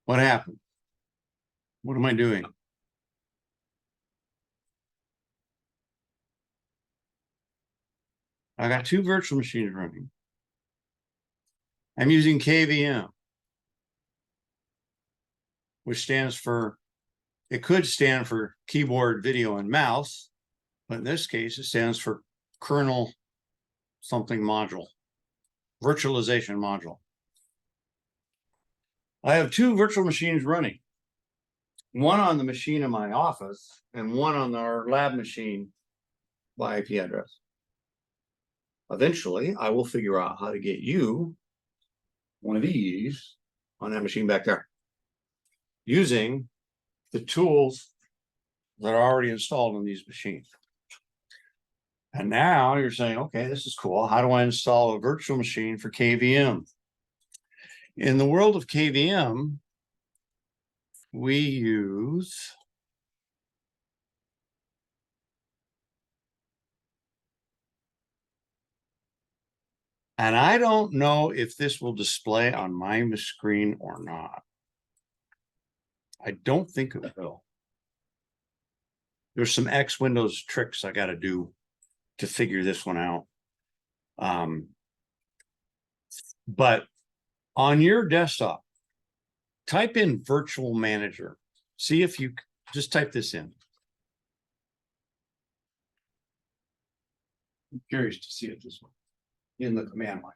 What happened? What am I doing? I got two virtual machines running. I'm using KVM, which stands for, it could stand for keyboard, video, and mouse, but in this case, it stands for kernel something module, virtualization module. I have two virtual machines running, one on the machine in my office and one on our lab machine by IP address. Eventually, I will figure out how to get you one of these on that machine back there using the tools that are already installed on these machines. And now you're saying, okay, this is cool. How do I install a virtual machine for KVM? In the world of KVM, we use and I don't know if this will display on my screen or not. I don't think it will. There's some X Windows tricks I got to do to figure this one out. But on your desktop, type in virtual manager. See if you just type this in. I'm curious to see it this one in the command line.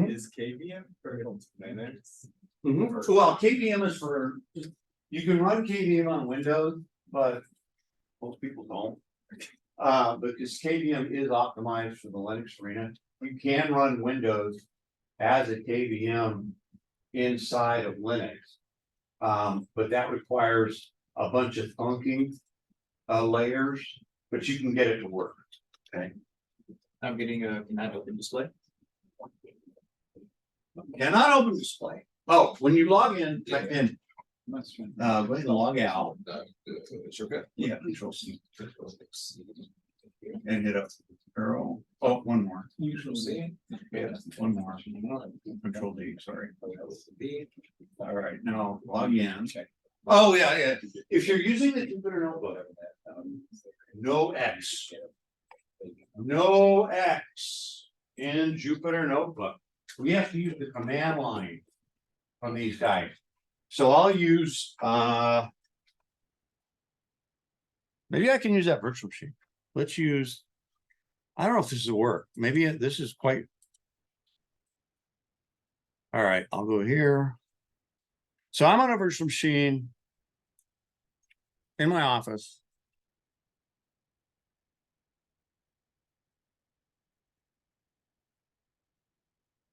Is KVM for Linux? Well, KVM is for, you can run KVM on Windows, but most people don't. Because KVM is optimized for the Linux arena. You can run Windows as a KVM inside of Linux. But that requires a bunch of funking layers, but you can get it to work. Okay. I'm getting a command open display. Cannot open display. Oh, when you log in, type in, go ahead and log out. Sure. Yeah, control C. And hit up arrow. Oh, one more. Control C. Yeah, one more. Control D, sorry. All right, now log in. Oh, yeah. If you're using the Jupyter notebook, no X. No X in Jupyter notebook. We have to use the command line from these guys. So I'll use maybe I can use that virtual machine. Let's use, I don't know if this will work. Maybe this is quite. All right, I'll go here. So I'm on a virtual machine in my office.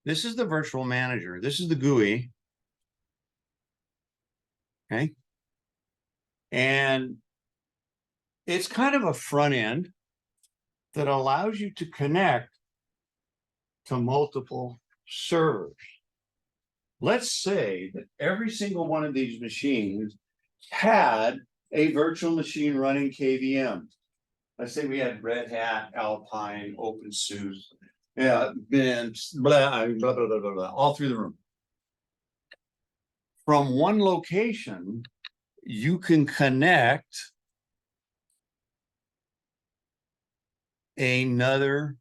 This is the virtual manager. This is the GUI. Okay. And it's kind of a front end that allows you to connect to multiple servers. Let's say that every single one of these machines had a virtual machine running KVM. Let's say we had Red Hat, Alpine, OpenSUSE, yeah, been blah, blah, blah, blah, blah, blah, all through the room. From one location, you can connect another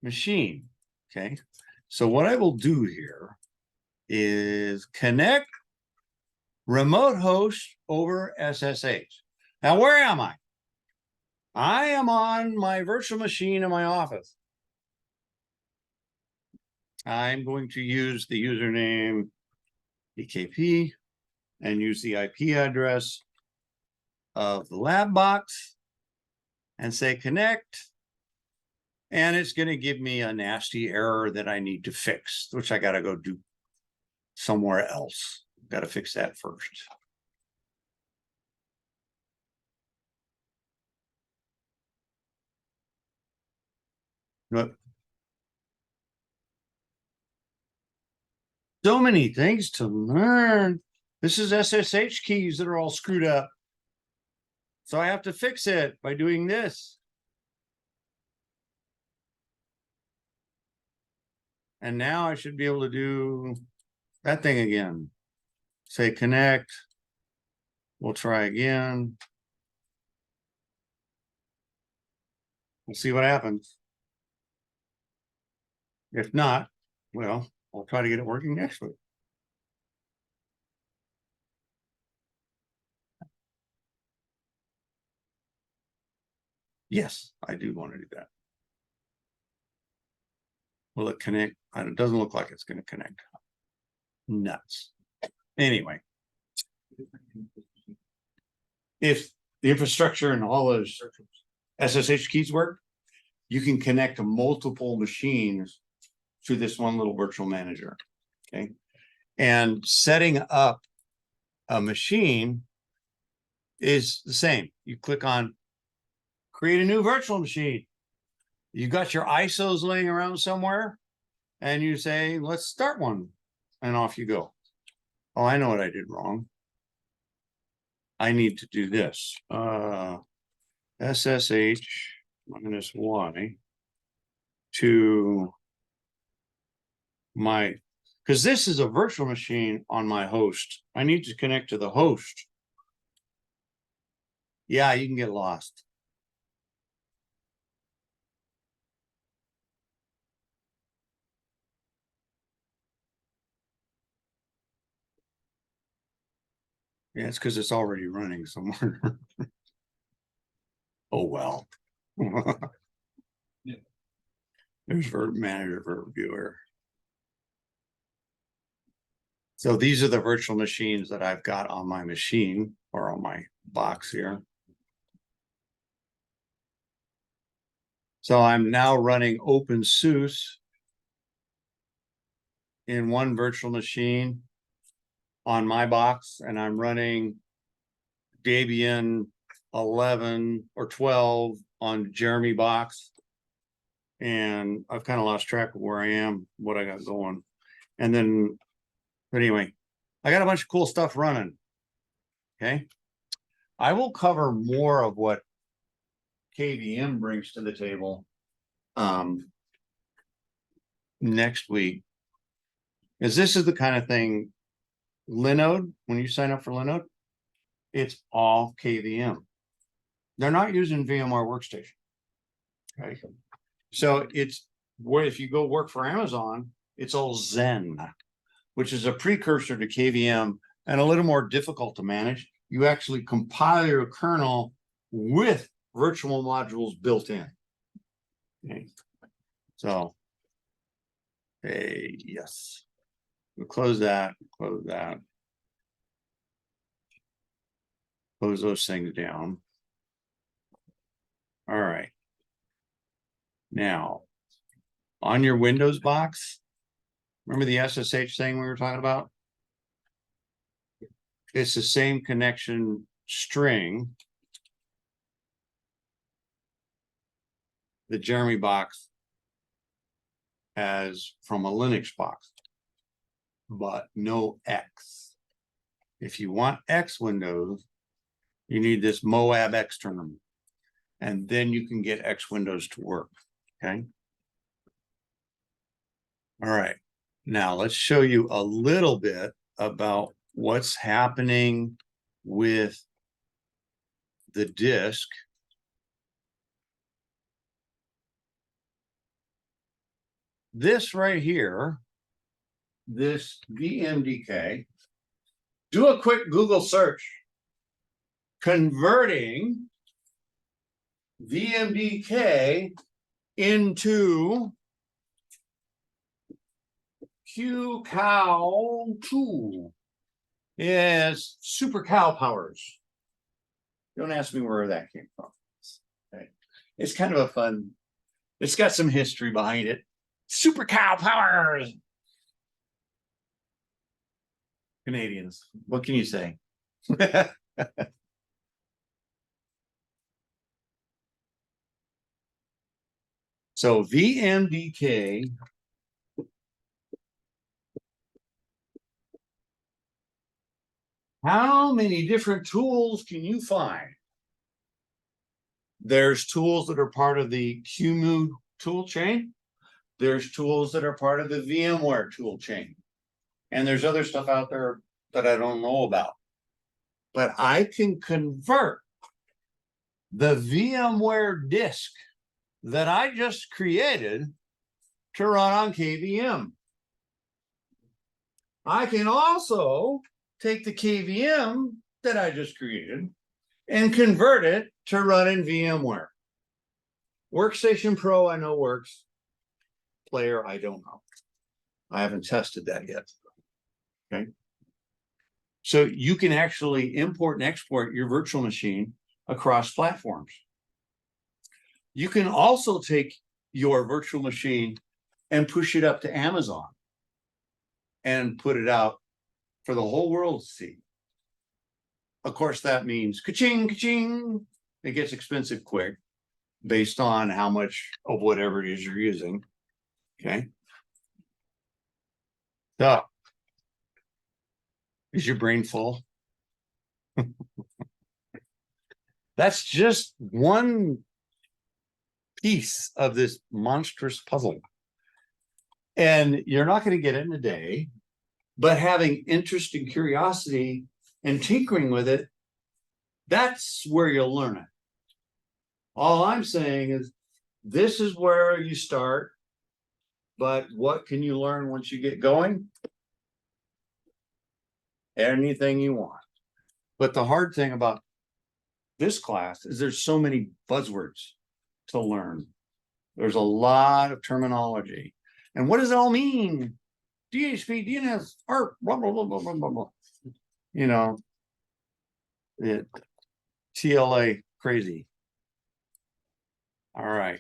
machine. Okay. So what I will do here is connect remote host over SSH. Now, where am I? I am on my virtual machine in my office. I'm going to use the username EKP and use the IP address of the lab box and say connect. And it's going to give me a nasty error that I need to fix, which I got to go do somewhere else. Got to fix that first. But so many things to learn. This is SSH keys that are all screwed up. So I have to fix it by doing this. And now I should be able to do that thing again. Say connect. We'll try again. We'll see what happens. If not, well, I'll try to get it working next week. Yes, I do want to do that. Will it connect? It doesn't look like it's going to connect. Nuts. Anyway, if the infrastructure and all those SSH keys work, you can connect to multiple machines through this one little virtual manager. Okay. And setting up a machine is the same. You click on create a new virtual machine. You got your ISOs laying around somewhere and you say, let's start one. And off you go. Oh, I know what I did wrong. I need to do this. SSH -Y to my, because this is a virtual machine on my host. I need to connect to the host. Yeah, you can get lost. Yeah, it's because it's already running somewhere. Oh, well. Yeah. There's Verb Manager, Verb Viewer. So these are the virtual machines that I've got on my machine or on my box here. So I'm now running OpenSUSE in one virtual machine on my box, and I'm running Debian 11 or 12 on Jeremy box. And I've kind of lost track of where I am, what I got going. And then, but anyway, I got a bunch of cool stuff running. Okay. I will cover more of what KVM brings to the table next week. Because this is the kind of thing, Linode, when you sign up for Linode, it's all KVM. They're not using VMware Workstation. Okay. So it's where if you go work for Amazon, it's all Zen, which is a precursor to KVM and a little more difficult to manage. You actually compile your kernel with virtual modules built in. Okay. So, hey, yes. We'll close that, close that. Close those things down. All right. Now, on your Windows box, remember the SSH thing we were talking about? It's the same connection string. The Jeremy box as from a Linux box, but no X. If you want X Windows, You need this Moab X term. And then you can get X windows to work. Okay. All right. Now let's show you a little bit about what's happening with the disk. This right here, this VMDK, do a quick Google search. Converting VMDK into QCOW2. Yes, super cow powers. Don't ask me where that came from. Okay. It's kind of a fun, it's got some history behind it. Super cow powers. Canadians, what can you say? So VMDK how many different tools can you find? There's tools that are part of the QEMU tool chain. There's tools that are part of the VMware tool chain. And there's other stuff out there that I don't know about. But I can convert the VMware disk that I just created to run on KVM. I can also take the KVM that I just created and convert it to run in VMware. Workstation Pro, I know works. Player, I don't know. I haven't tested that yet. Okay. So you can actually import and export your virtual machine across platforms. You can also take your virtual machine and push it up to Amazon and put it out for the whole world to see. Of course, that means ka-ching, ka-ching. It gets expensive quick based on how much of whatever it is you're using. Okay. So, is your brain full? That's just one piece of this monstrous puzzle. And you're not going to get it in a day, but having interest and curiosity and tinkering with it, that's where you'll learn it. All I'm saying is this is where you start, but what can you learn once you get going? Anything you want. But the hard thing about this class is there's so many buzzwords to learn. There's a lot of terminology. And what does it all mean? DHP, DNS, ARP, blah, blah, blah, blah, blah, blah, blah. You know, it TLA crazy. All right.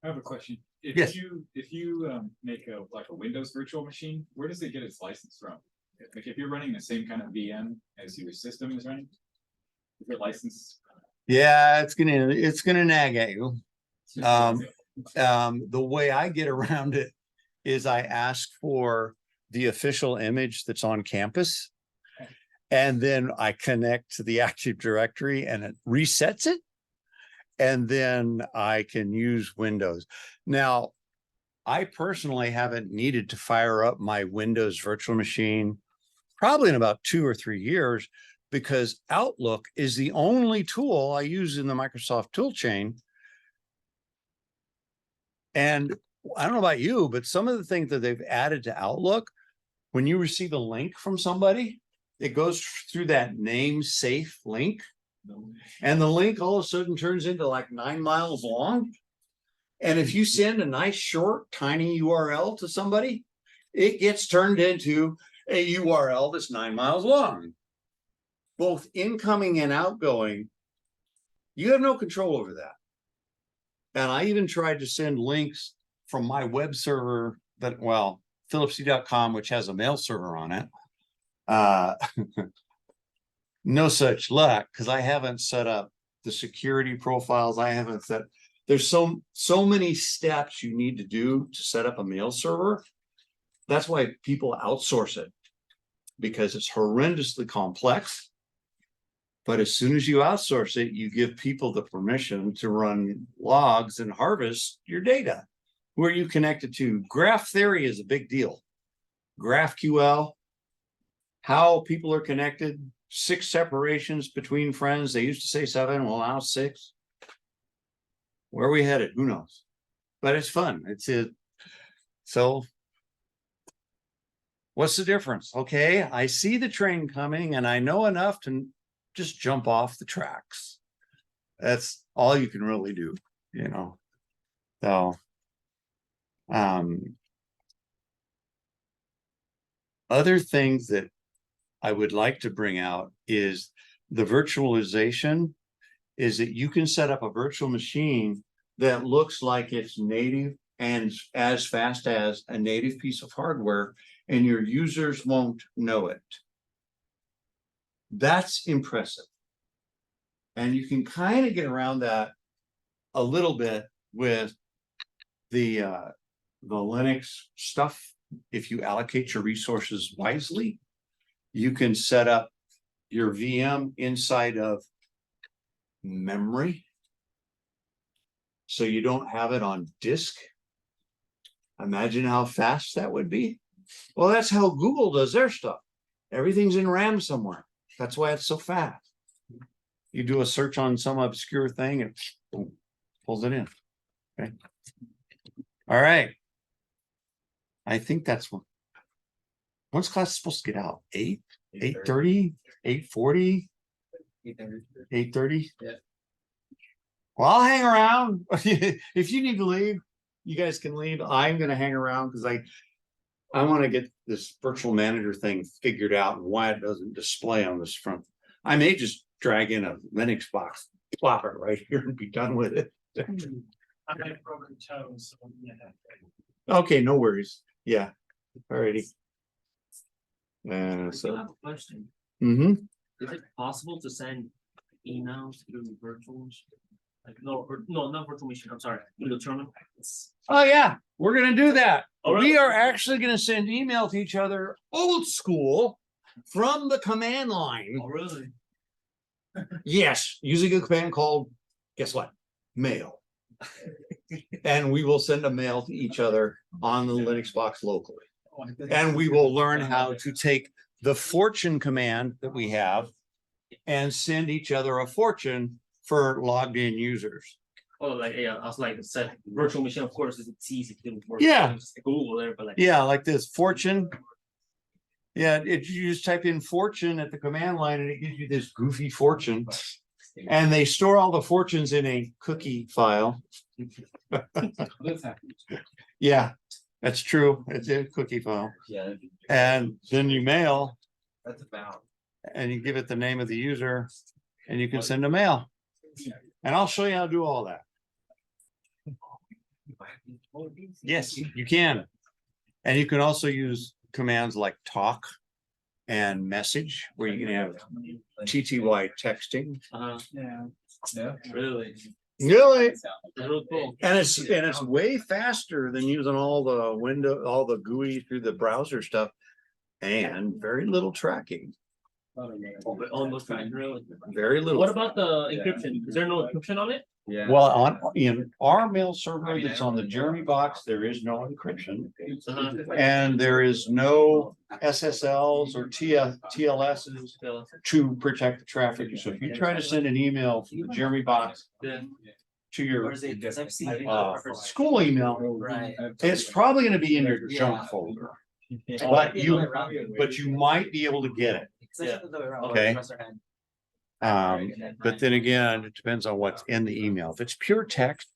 I have a question. Yes. If you make a Windows virtual machine, where does it get its license from? Like if you're running the same kind of VM as your system is running, is it licensed? Yeah, it's gonna nag at you. The way I get around it is I ask for the official image that's on campus, and then I connect to the Active Directory and it resets it, and then I can use Windows. Now, I personally haven't needed to fire up my Windows virtual machine probably in about 2 or 3 years, because Outlook is the only tool I use in the Microsoft tool chain. And I don't know about you, but some of the things that they've added to Outlook, when you receive a link from somebody, it goes through that name safe link. And the link all of a sudden turns into like 9 miles long. And if you send a nice, short, tiny URL to somebody, it gets turned into a URL that's 9 miles long. Both incoming and outgoing, you have no control over that. And I even tried to send links from my web server that, well, phillipsc.com, which has a mail server on it. No such luck, because I haven't set up the security profiles. I haven't set, there's so many steps you need to do to set up a mail server. That's why people outsource it, because it's horrendously complex. But as soon as you outsource it, you give people the permission to run logs and harvest your data. Who are you connected to? Graph theory is a big deal. GraphQL, how people are connected, 6 separations between friends. They used to say 7, well, now 6. Where are we headed? Who knows? But it's fun. It's it. So what's the difference? Okay, I see the train coming and I know enough to just jump off the tracks. That's all you can really do, you know. So other things that I would like to bring out is the virtualization is that you can set up a virtual machine that looks like it's native and as fast as a native piece of hardware, and your users won't know it. That's impressive. And you can kind of get around that a little bit with the Linux stuff. If you allocate your resources wisely, you can set up your VM inside of memory, so you don't have it on disk. Imagine how fast that would be. Well, that's how Google does their stuff. Everything's in RAM somewhere. That's why it's so fast. You do a search on some obscure thing and boom, pulls it in. Okay. All right. I think that's one. When's class supposed to get out? 8, 8:30, 8:40, 8:30? Yeah. Well, I'll hang around. If you need to leave, you guys can leave. I'm gonna hang around because I want to get this virtual manager thing figured out and why it doesn't display on this front. I may just drag in a Linux box, plop it right here and be done with it. I have broken toes, so yeah. Okay, no worries. Yeah. Alrighty. I So. have a question. Mm-hmm. Is it possible to send emails through virtual machine? Like no, not virtual machine. I'm sorry, through the terminal. Oh yeah, we're gonna do that. All right. We are actually gonna send email to each other old school from the command line. Oh, really? Yes, using a command called, guess what? Mail. And we will send a mail to each other on the Linux box locally. And we will learn how to take the fortune command that we have and send each other a fortune for logged in users. Oh, like yeah, I was like said, virtual machine. Of course, it's easy to work. Yeah. Just Google there, but like Yeah, like this fortune. Yeah, you just type in fortune at the command line and it gives you this goofy fortune. And they store all the fortunes in a cookie file. Yeah, that's true. It's a cookie file. Yeah. And then you mail That's about. and you give it the name of the user and you can send a mail. And I'll show you how to do all that. Yes, you can. And you can also use commands like talk and message where you can have TTY texting. Yeah. really, Really? that's really cool. And it's way faster than using all the GUI through the browser stuff and very little tracking. Almost right, really. Very little. What about the encryption? Is there no encryption on it? Yeah. Well, in our mail server that's on the Jeremy box, there is no encryption. And there is no SSLs or TLSs to protect the traffic. So if you try to send an email from the Jeremy box Yeah. to your Or is it, because I've seen. school email, Right. it's probably going to be in your junk folder. But you might be able to get it. Okay. But then again, it depends on what's in the email. If it's pure text,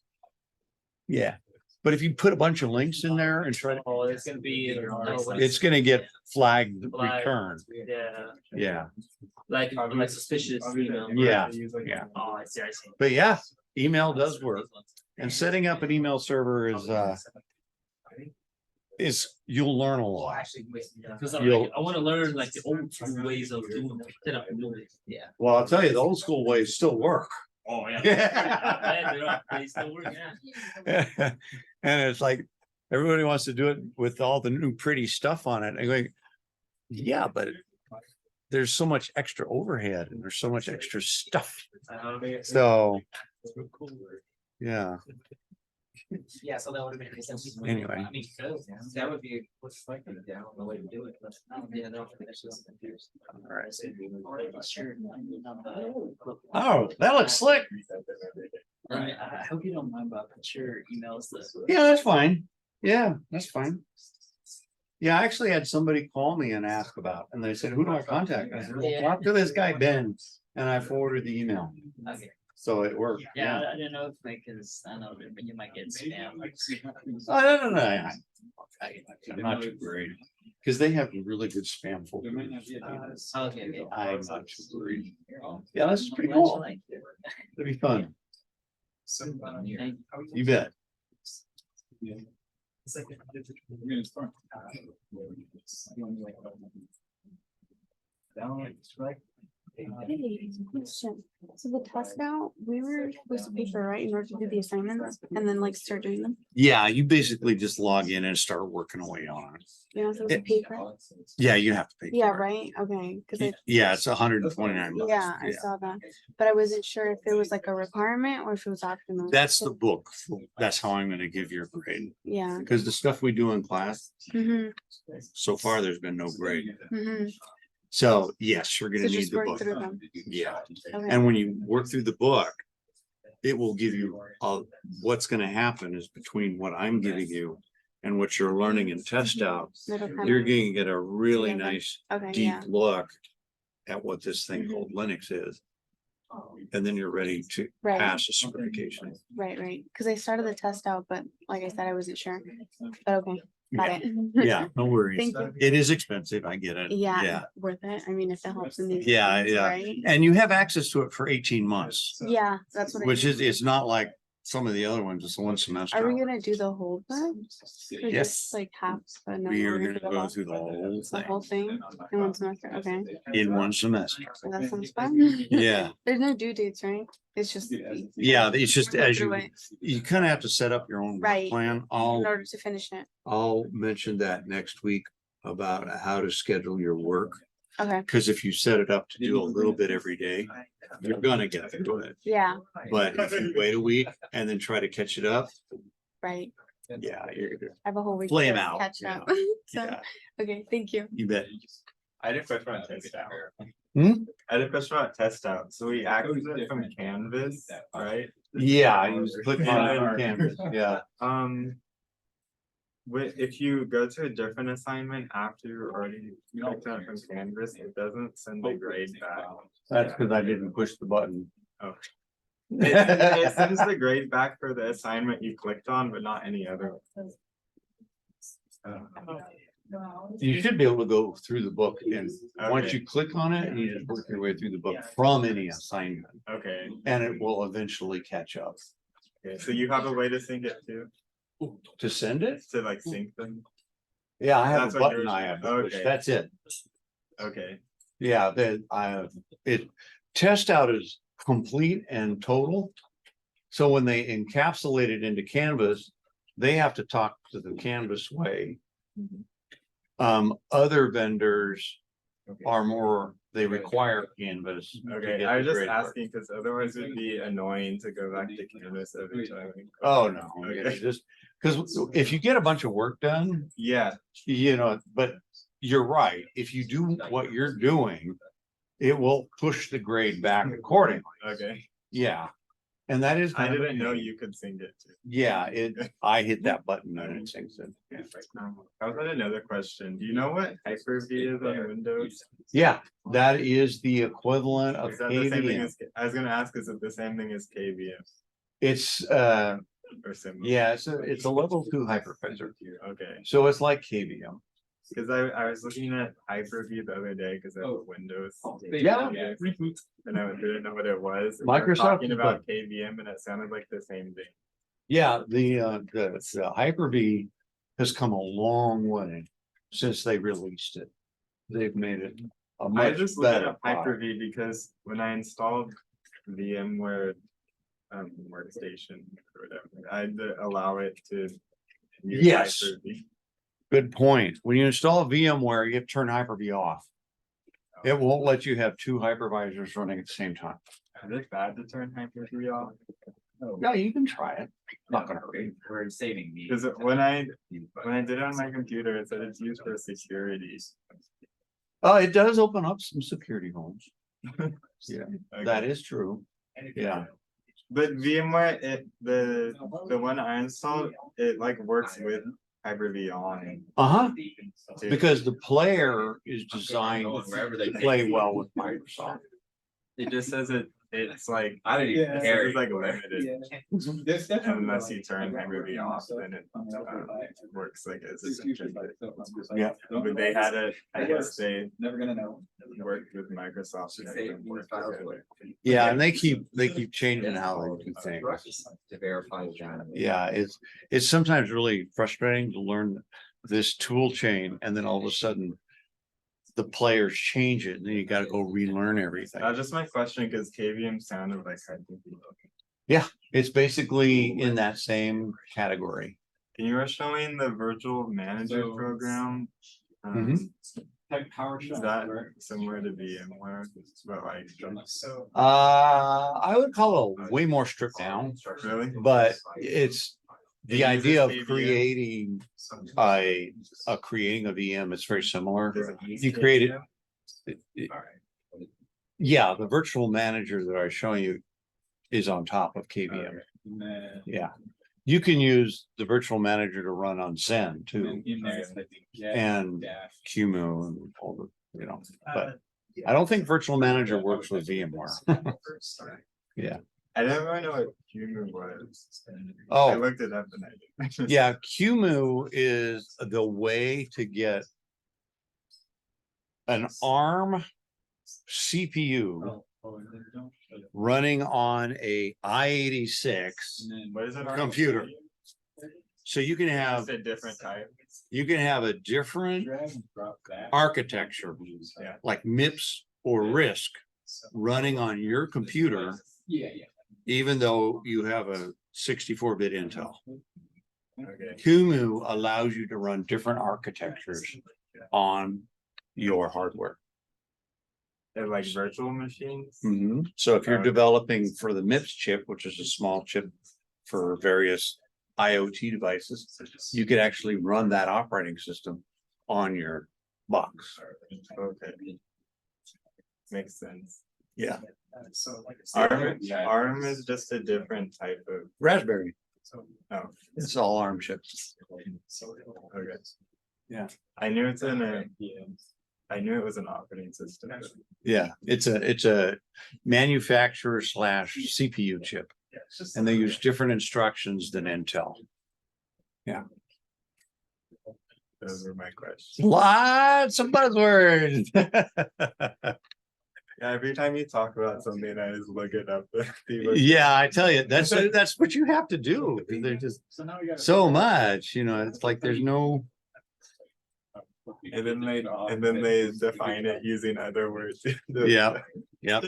yeah. But if you put a bunch of links in there and try to, Oh, it's gonna be. it's gonna get flagged Flagged. return. Yeah, Yeah, like suspicious email. yeah, yeah. Oh, I see. But yeah, email does work. And setting up an email server is you'll learn a lot. Because You'll- I want to learn like the old school ways of doing it. Yeah. Well, I'll tell you, the old school ways still work. Oh yeah. Yeah. They still work, yeah. And it's like, everybody wants to do it with all the new pretty stuff on it. I'm going, yeah, but there's so much extra overhead and there's so much extra stuff. So, yeah, Yeah, so that would make sense. Anyway. I mean, that would be what's like down the way to do it. But, yeah, no, that's just confused. Alright. Sure. oh, that looks slick. Right. I hope you don't mind, but put your emails this. Yeah, that's fine. Yeah, that's fine. Yeah, I actually had somebody call me and ask about, and they said, who do I contact? I said, well, talk to this guy, Ben, and I forwarded the email. Okay. So it worked. Yeah, I didn't know if like, cause I know that you might get spam. Oh, no. I'm not too worried, because they have really good spam There might folders. not be a Okay, okay. I'm not too worried. Yeah, this is pretty Glad you cool. liked it. It'll be fun. Thank You bet. I mean, it's fun. Hey, question. So the test out, we were supposed to pay for, right, in order to do the assignments and then like start doing them? Yeah, you basically just log in and start working away on it. You're not supposed to pay for it? Yeah, you have to pay. Yeah, for it. right, okay, cause I, Yeah, it's $129. yeah, I saw that, but I wasn't sure if it was like a requirement or if it was optional. That's the book. That's how I'm gonna give your grade, Yeah. because the stuff we do in class, Mm-hmm, so far, there's been no grade. mm-hmm. So yes, you're So gonna need just the work book. through them. Yeah, Okay, and when you work through the book, it will give you, what's gonna happen is between what I'm giving you and what you're learning in test out, that'll kind you're of, gonna get a really together. nice okay, deep yeah, look at what this thing called Linux is. And then you're ready to right, pass a certification. right, cause I started the test out, but like I said, I wasn't sure, but okay, got it. Yeah, no worries. Thank you. It is expensive, I get it. Yeah, worth it, I mean, if it helps in these. Yeah, things, yeah. Right, And you have access to it for 18 months, yeah, that's what. I which is, did. it's not like some of the other ones, it's one semester. Are we gonna do the whole thing? Or Yes. just like half? But no, We are we're gonna do the go whole- through the whole The whole thing thing in one semester, okay, in one semester. that sounds fun. Yeah, There's no due dates, right? It's just. yeah, it's just Go as through you, it you kind of have to set up your own work Right. plan. In I'll order to finish it, I'll mention that next week about how to schedule your work. okay, Because if you set it up to do a little bit every day, you're gonna get through it. yeah, But if you wait a week and then try to catch it up, right, yeah, you're good. I have a whole week. Flame to out, Catch yeah. up, so, Yeah, okay, thank you. you bet. I had a question on test out. Hmm? I had a question about test out. So we access it from Canvas, right? Yeah, you just click on Canvas, yeah. If you go to a different assignment after you already clicked on it from Canvas, it doesn't send the grade back. That's because I didn't push the button. Oh. It sends the grade back for the assignment you clicked on, but not any other. You should be able to go through the book and once Okay. you click on it, you just work your way through the book from any assignment. Okay, And it will eventually catch up. okay, so you have a way to sync it too, To send it? to like sync them? Yeah, I have That's a what button yours- I have to push. okay. That's it. Okay, Yeah, then test out is complete and total. So when they encapsulate it into Canvas, they have to talk to the Canvas way. Other vendors okay. are more, they require Canvas. to Okay, get I the was just grade work. asking, cause otherwise it'd be annoying to go back to Canvas every time. Oh, no, Okay. just, because if you get a bunch of work done, Yeah, but you're right, if you do what you're doing, it will push the grade back accordingly. okay, Yeah. And that is. I kind of a didn't know pain. you could sync it too. Yeah, I hit that button and it syncs it. I was had another question, do you know what Hyper-V is on Windows? Yeah, that is the equivalent of Is that the same thing KVM. as, I was gonna ask, is it the same thing as KVM It's, or similar? yeah, it's a level 2 hypervisor. Okay, So it's like KVM. cause I was looking at Hyper-V the other day, cause I have Windows. Yeah. And I didn't know what it was. and we were Microsoft Talking is about KVM and it sounded like the same thing. Yeah, the Hyper-V has come a long way since they released it. They've made it a I much just looked better at product. Hyper-V because when I installed VMware workstation or whatever, I had to allow it to use Yes. Hyper-V. Good point. When you install VMware, you have to turn Hyper-V off. It won't let you have two hypervisors running at the same time. Is it bad to turn Hyper-V off? No, you can try it. Not gonna hurt you. We're saving me. Because when I did it on my computer, it said it's used for security. It does open up some security holes. Yeah, that Okay. is true. Yeah. But VMware, the one I installed, it like works with Hyper-V on. Uh-huh, too. because the player is designed to play well with Microsoft. It just says it's like, I don't Yeah. even care. it's like limited. There's definitely. Unless you turn Hyper-V off, then it works like as a. Yeah. But they had it, I guess they Never gonna know. worked with Microsoft. and Save everything these worked files together. Yeah, and they keep changing how they do things. To verify that. Yeah, it's sometimes really frustrating to learn this tool chain and then all of a sudden. The players change it and then you gotta go relearn everything. That's just my question, because KVM sounded like Hyper-V. It's basically in that same category. Can you were showing the virtual manager So- program? Mhm. Tech power Is shop. that similar to VMware? But like, So, I would call it way more stripped down, really? but it's the It idea of uses KVM? creating creating a VM. It's very similar. Does it use You create it. KVM? Yeah, the virtual manager that I was showing you is on top of KVM. Yeah, you can use the virtual manager to run on Zen too, In there, I think, yeah, and dash. QEMU and all the, uh, but I don't think virtual manager works with VMware. I didn't really know what QEMU was. I Oh, looked it up and I didn't. yeah, QEMU is the way to get an ARM CPU running on a i86. And then What is it? Computer. So you can have, It's a different type. a different drag and drop that. architecture, Yeah. like MIPS or RISC, running on your computer, Yeah. even though you have a 64-bit Intel. Okay. QEMU allows you to run different architectures on your hardware. They're like virtual machines. So if you're Okay. developing for the MIPS chip, which is a small chip for various IoT devices, you could actually run that operating system on your box. Okay. Makes sense. Yeah, ARM is just a different type of, Raspberry, oh, it's all ARM chips. okay. Yeah. I knew it's I knew it was an operating system. but- Yeah, it's a manufacturer / CPU chip, and they use different instructions than Intel. Those were my questions. Lots of buzzwords. Yeah, every time you talk about something, I just look it up. to see what- Yeah, I tell you, that's what you have to do. There's just So now we got. so much, it's like there's no. And then they define it using other words. Yeah. Yep.